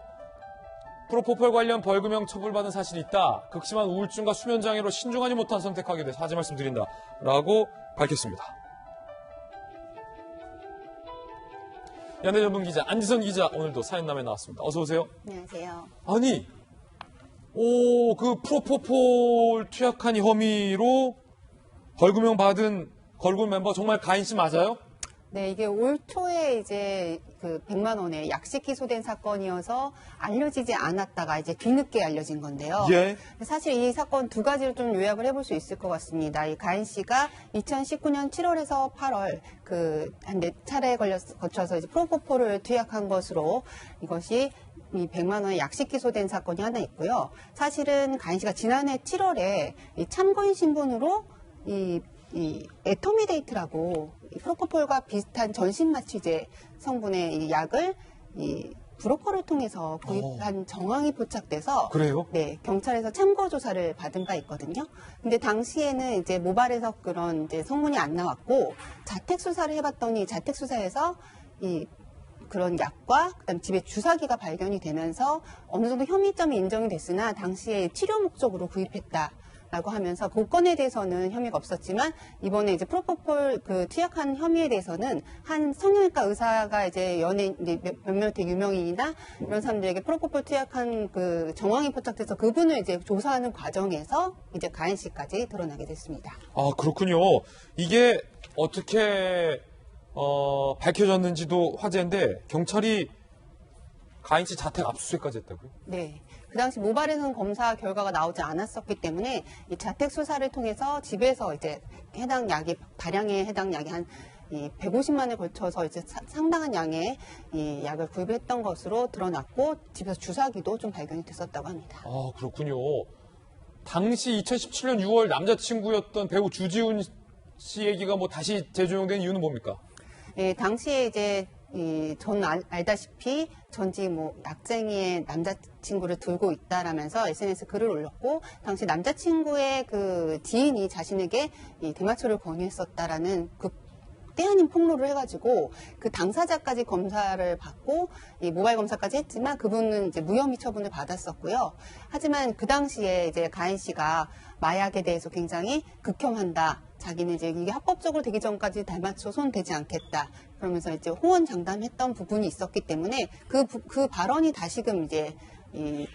Speaker 1: 프로포폴 관련 벌금형 처벌받은 사실이 있다. 극심한 우울증과 수면장애로 신중하지 못한 선택하게 돼 사죄 말씀드린다 라고 밝혔습니다. 연예전문 기자 안지선 기자 오늘도 사연남에 나왔습니다. 어서 오세요.
Speaker 2: 안녕하세요.
Speaker 1: 아니, 그 프로포폴 투약한 혐의로 벌금형 받은 걸그룹 멤버 정말 가인 씨 맞아요?
Speaker 2: 네, 이게 올 초에 이제 그 100만 원에 약식 기소된 사건이어서 알려지지 않았다가 이제 뒤늦게 알려진 건데요.
Speaker 1: 예.
Speaker 2: 사실 이 사건 두 가지를 좀 요약을 해볼 수 있을 것 같습니다. 이 가인 씨가 2019년 7월에서 8월 그 한 4차례 거쳐서 이제 프로포폴을 투약한 것으로 이것이 이 100만 원에 약식 기소된 사건이 하나 있고요. 사실은 가인 씨가 지난해 7월에 이 참고인 신분으로 이 애터미 데이트라고 이 프로포폴과 비슷한 전신 마취제 성분의 이 약을 이 브로커를 통해서 구입한 정황이 포착돼서
Speaker 1: 그래요?
Speaker 2: 네, 경찰에서 참고 조사를 받은 바 있거든요. 근데 당시에는 이제 모발에서 그런 이제 성분이 안 나왔고 자택 수사를 해봤더니 자택 수사에서 이 그런 약과 그다음 집에 주사기가 발견이 되면서 어느 정도 혐의점이 인정이 됐으나 당시에 치료 목적으로 구입했다라고 하면서 그 건에 대해서는 혐의가 없었지만 이번에 이제 프로포폴 그 투약한 혐의에 대해서는 한 성형외과 의사가 이제 연예인 몇몇 유명인이나 이런 사람들에게 프로포폴 투약한 그 정황이 포착돼서 그분을 이제 조사하는 과정에서 이제 가인 씨까지 드러나게 됐습니다.
Speaker 1: 아, 그렇군요. 이게 어떻게 밝혀졌는지도 화제인데 경찰이 가인 씨 자택 압수수색까지 했다고요?
Speaker 2: 네. 그 당시 모발에서는 검사 결과가 나오지 않았었기 때문에 이 자택 수사를 통해서 집에서 이제 해당 약이 다량의 해당 약이 한 150만에 걸쳐서 이제 상당한 양의 이 약을 구입했던 것으로 드러났고 집에서 주사기도 좀 발견이 됐었다고 합니다.
Speaker 1: 아, 그렇군요. 당시 2017년 6월 남자친구였던 배우 주지훈 씨 얘기가 뭐 다시 재조용된 이유는 뭡니까?
Speaker 2: 예, 당시에 이제 전 알다시피 전직 약쟁이의 남자친구를 두고 있다라면서 SNS 글을 올렸고 당시 남자친구의 그 지인이 자신에게 이 대마초를 권유했었다라는 그 때아닌 폭로를 해가지고 그 당사자까지 검사를 받고 이 모발 검사까지 했지만 그분은 이제 무혐의 처분을 받았었고요. 하지만 그 당시에 이제 가인 씨가 마약에 대해서 굉장히 극혐한다. 자기는 이제 이게 합법적으로 되기 전까지 대마초 손 대지 않겠다. 그러면서 이제 호언장담했던 부분이 있었기 때문에 그 발언이 다시금 이제 이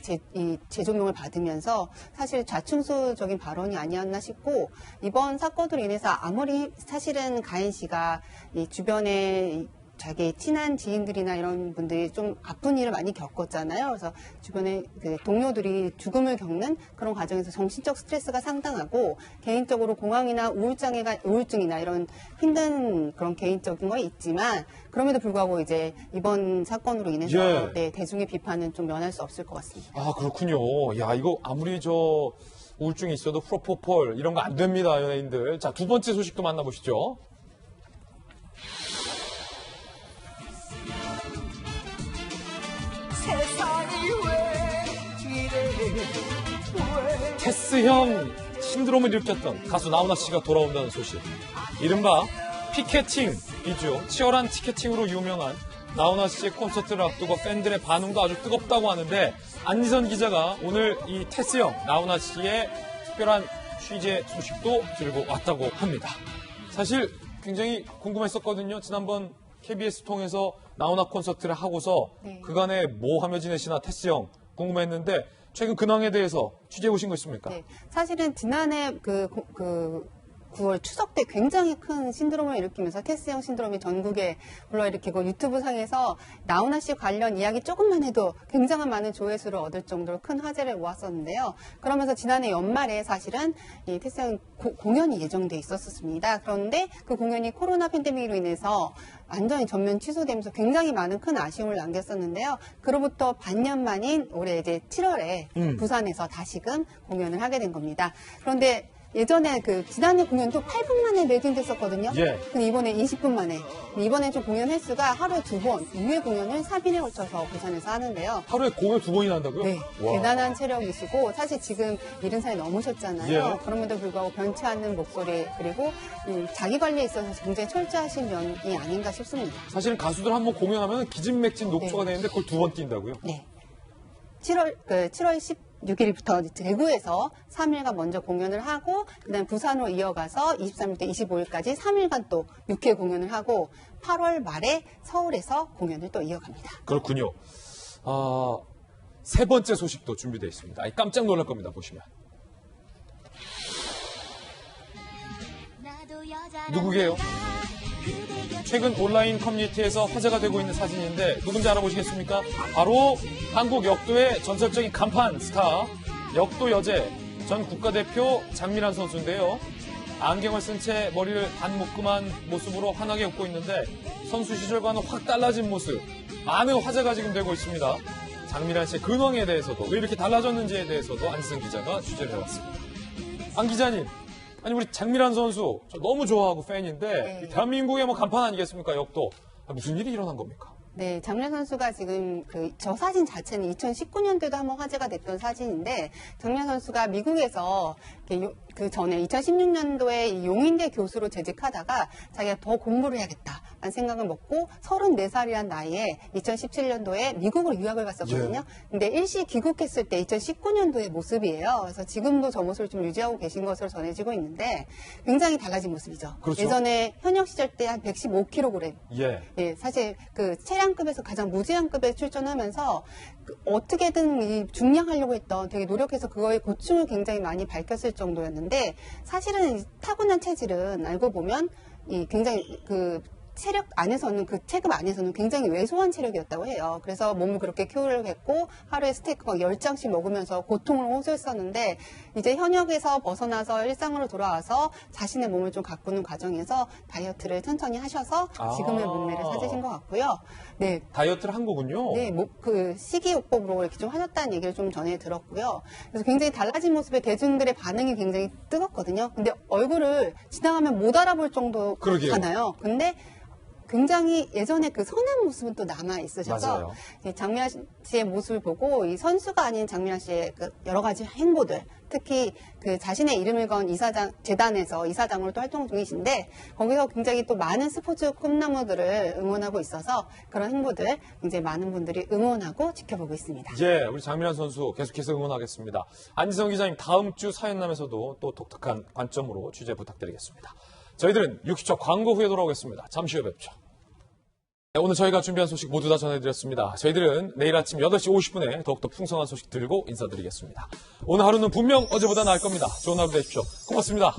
Speaker 2: 재조명을 받으면서 사실 좌충수적인 발언이 아니었나 싶고 이번 사건으로 인해서 아무리 사실은 가인 씨가 이 주변에 자기 친한 지인들이나 이런 분들이 좀 아픈 일을 많이 겪었잖아요. 그래서 주변에 그 동료들이 죽음을 겪는 그런 과정에서 정신적 스트레스가 상당하고 개인적으로 공황이나 우울증이나 이런 힘든 그런 개인적인 거 있지만 그럼에도 불구하고 이제 이번 사건으로 인해서
Speaker 1: 예.
Speaker 2: 네, 대중의 비판은 좀 면할 수 없을 것 같습니다.
Speaker 1: 아, 그렇군요. 야, 이거 아무리 우울증이 있어도 프로포폴 이런 거 안 됩니다, 연예인들. 자, 두 번째 소식도 만나보시죠. 테스형 신드롬을 일으켰던 가수 나훈아 씨가 돌아온다는 소식. 이른바 피켓팅이죠. 치열한 티켓팅으로 유명한 나훈아 씨의 콘서트를 앞두고 팬들의 반응도 아주 뜨겁다고 하는데 안지선 기자가 오늘 이 테스형 나훈아 씨의 특별한 취재 소식도 들고 왔다고 합니다. 사실 굉장히 궁금했었거든요. 지난번 KBS 통해서 나훈아 콘서트를 하고서
Speaker 2: 네.
Speaker 1: 그간에 뭐 하며 지내시나 테스형 궁금했는데 최근 근황에 대해서 취재해 오신 거 있습니까?
Speaker 2: 네, 사실은 지난해 9월 추석 때 굉장히 큰 신드롬을 일으키면서 테스형 신드롬이 전국에 불러일으키고 유튜브 상에서 나훈아 씨 관련 이야기 조금만 해도 굉장한 많은 조회수를 얻을 정도로 큰 화제를 모았었는데요. 그러면서 지난해 연말에 사실은 이 테스형 공연이 예정돼 있었습니다. 그런데 그 공연이 코로나 팬데믹으로 인해서 완전히 전면 취소되면서 굉장히 많은 큰 아쉬움을 남겼었는데요. 그로부터 반년 만인 올해 이제 7월에 부산에서 다시금 공연을 하게 된 겁니다. 그런데 예전에 지난해 공연도 8분 만에 매진됐었거든요.
Speaker 1: 예.
Speaker 2: 근데 이번에 20분 만에. 이번에 좀 공연 횟수가 하루에 2번, 2회 공연을 3일에 걸쳐서 부산에서 하는데요.
Speaker 1: 하루에 공연 2번이나 한다고요?
Speaker 2: 네.
Speaker 1: 와.
Speaker 2: 대단한 체력이시고, 사실 지금 70살이 넘으셨잖아요.
Speaker 1: 예.
Speaker 2: 그럼에도 불구하고 변치 않는 목소리, 그리고 자기 관리에 있어서 굉장히 철저하신 면이 아닌가 싶습니다.
Speaker 1: 사실은 가수들 한번 공연하면 기진맥진 녹초가 되는데 그걸 2번 뛴다고요?
Speaker 2: 네. 7월 6일부터 대구에서 3일간 먼저 공연을 하고 그다음 부산으로 이어가서 23일부터 25일까지 3일간 또 6회 공연을 하고 8월 말에 서울에서 공연을 또 이어갑니다.
Speaker 1: 그렇군요. 세 번째 소식도 준비되어 있습니다. 깜짝 놀랄 겁니다. 보시면. 누구게요? 최근 온라인 커뮤니티에서 화제가 되고 있는 사진인데 누군지 알아보시겠습니까? 바로 한국 역도의 전설적인 간판 스타 역도 여제 전 국가대표 장미란 선수인데요. 안경을 쓴 채 머리를 반묶음한 모습으로 환하게 웃고 있는데 선수 시절과는 확 달라진 모습 많은 화제가 지금 되고 있습니다. 장미란 씨의 근황에 대해서도 왜 이렇게 달라졌는지에 대해서도 안지성 기자가 취재를 해왔습니다. 안 기자님, 아니 우리 장미란 선수 저 너무 좋아하고 팬인데 대한민국의 뭐 간판 아니겠습니까? 역도 무슨 일이 일어난 겁니까?
Speaker 2: 네, 장미란 선수가 지금 저 사진 자체는 2019년도에도 한번 화제가 됐던 사진인데 장미란 선수가 미국에서 그 전에 2016년도에 용인대 교수로 재직하다가 자기가 더 공부를 해야겠다라는 생각을 먹고 34살이란 나이에 2017년도에 미국으로 유학을 갔었거든요. 근데 일시 귀국했을 때 2019년도의 모습이에요. 그래서 지금도 저 모습을 좀 유지하고 계신 것으로 전해지고 있는데 굉장히 달라진 모습이죠.
Speaker 1: 그렇죠.
Speaker 2: 예전에 현역 시절 때 한 115kg. 예, 사실 그 체량급에서 가장 무제한급에 출전하면서 어떻게든 중량하려고 했던 되게 노력해서 그거에 고충을 굉장히 많이 밝혔을 정도였는데 사실은 타고난 체질은 알고 보면 굉장히 체력 안에서는 그 체급 안에서는 굉장히 왜소한 체력이었다고 해요. 그래서 몸을 그렇게 키우려고 했고 하루에 스테이크 막 10장씩 먹으면서 고통을 호소했었는데 이제 현역에서 벗어나서 일상으로 돌아와서 자신의 몸을 좀 가꾸는 과정에서 다이어트를 천천히 하셔서 지금의 몸매를 찾으신 것 같고요. 네.
Speaker 1: 다이어트를 한 거군요.
Speaker 2: 네, 그 식이요법으로 이렇게 좀 하셨다는 얘기를 좀 전해 들었고요. 그래서 굉장히 달라진 모습에 대중들의 반응이 굉장히 뜨겁거든요. 근데 얼굴을 지나가면 못 알아볼 정도잖아요. 근데 굉장히 예전에 그 선한 모습은 또 남아 있으셔서 장미란 씨의 모습을 보고 이 선수가 아닌 장미란 씨의 그 여러 가지 행보들, 특히 그 자신의 이름을 건 이사장 재단에서 이사장으로 또 활동 중이신데 거기서 굉장히 또 많은 스포츠 꿈나무들을 응원하고 있어서 그런 행보들 굉장히 많은 분들이 응원하고 지켜보고 있습니다.
Speaker 1: 예, 우리 장미란 선수 계속해서 응원하겠습니다. 안지성 기자님 다음 주 사연남에서도 또 독특한 관점으로 취재 부탁드리겠습니다. 저희들은 60초 광고 후에 돌아오겠습니다. 잠시 후에 뵙죠. 네, 오늘 저희가 준비한 소식 모두 다 전해드렸습니다. 저희들은 내일 아침 8시 50분에 더욱더 풍성한 소식 들고 인사드리겠습니다. 오늘 하루는 분명 어제보다 나을 겁니다. 좋은 하루 되십시오. 고맙습니다.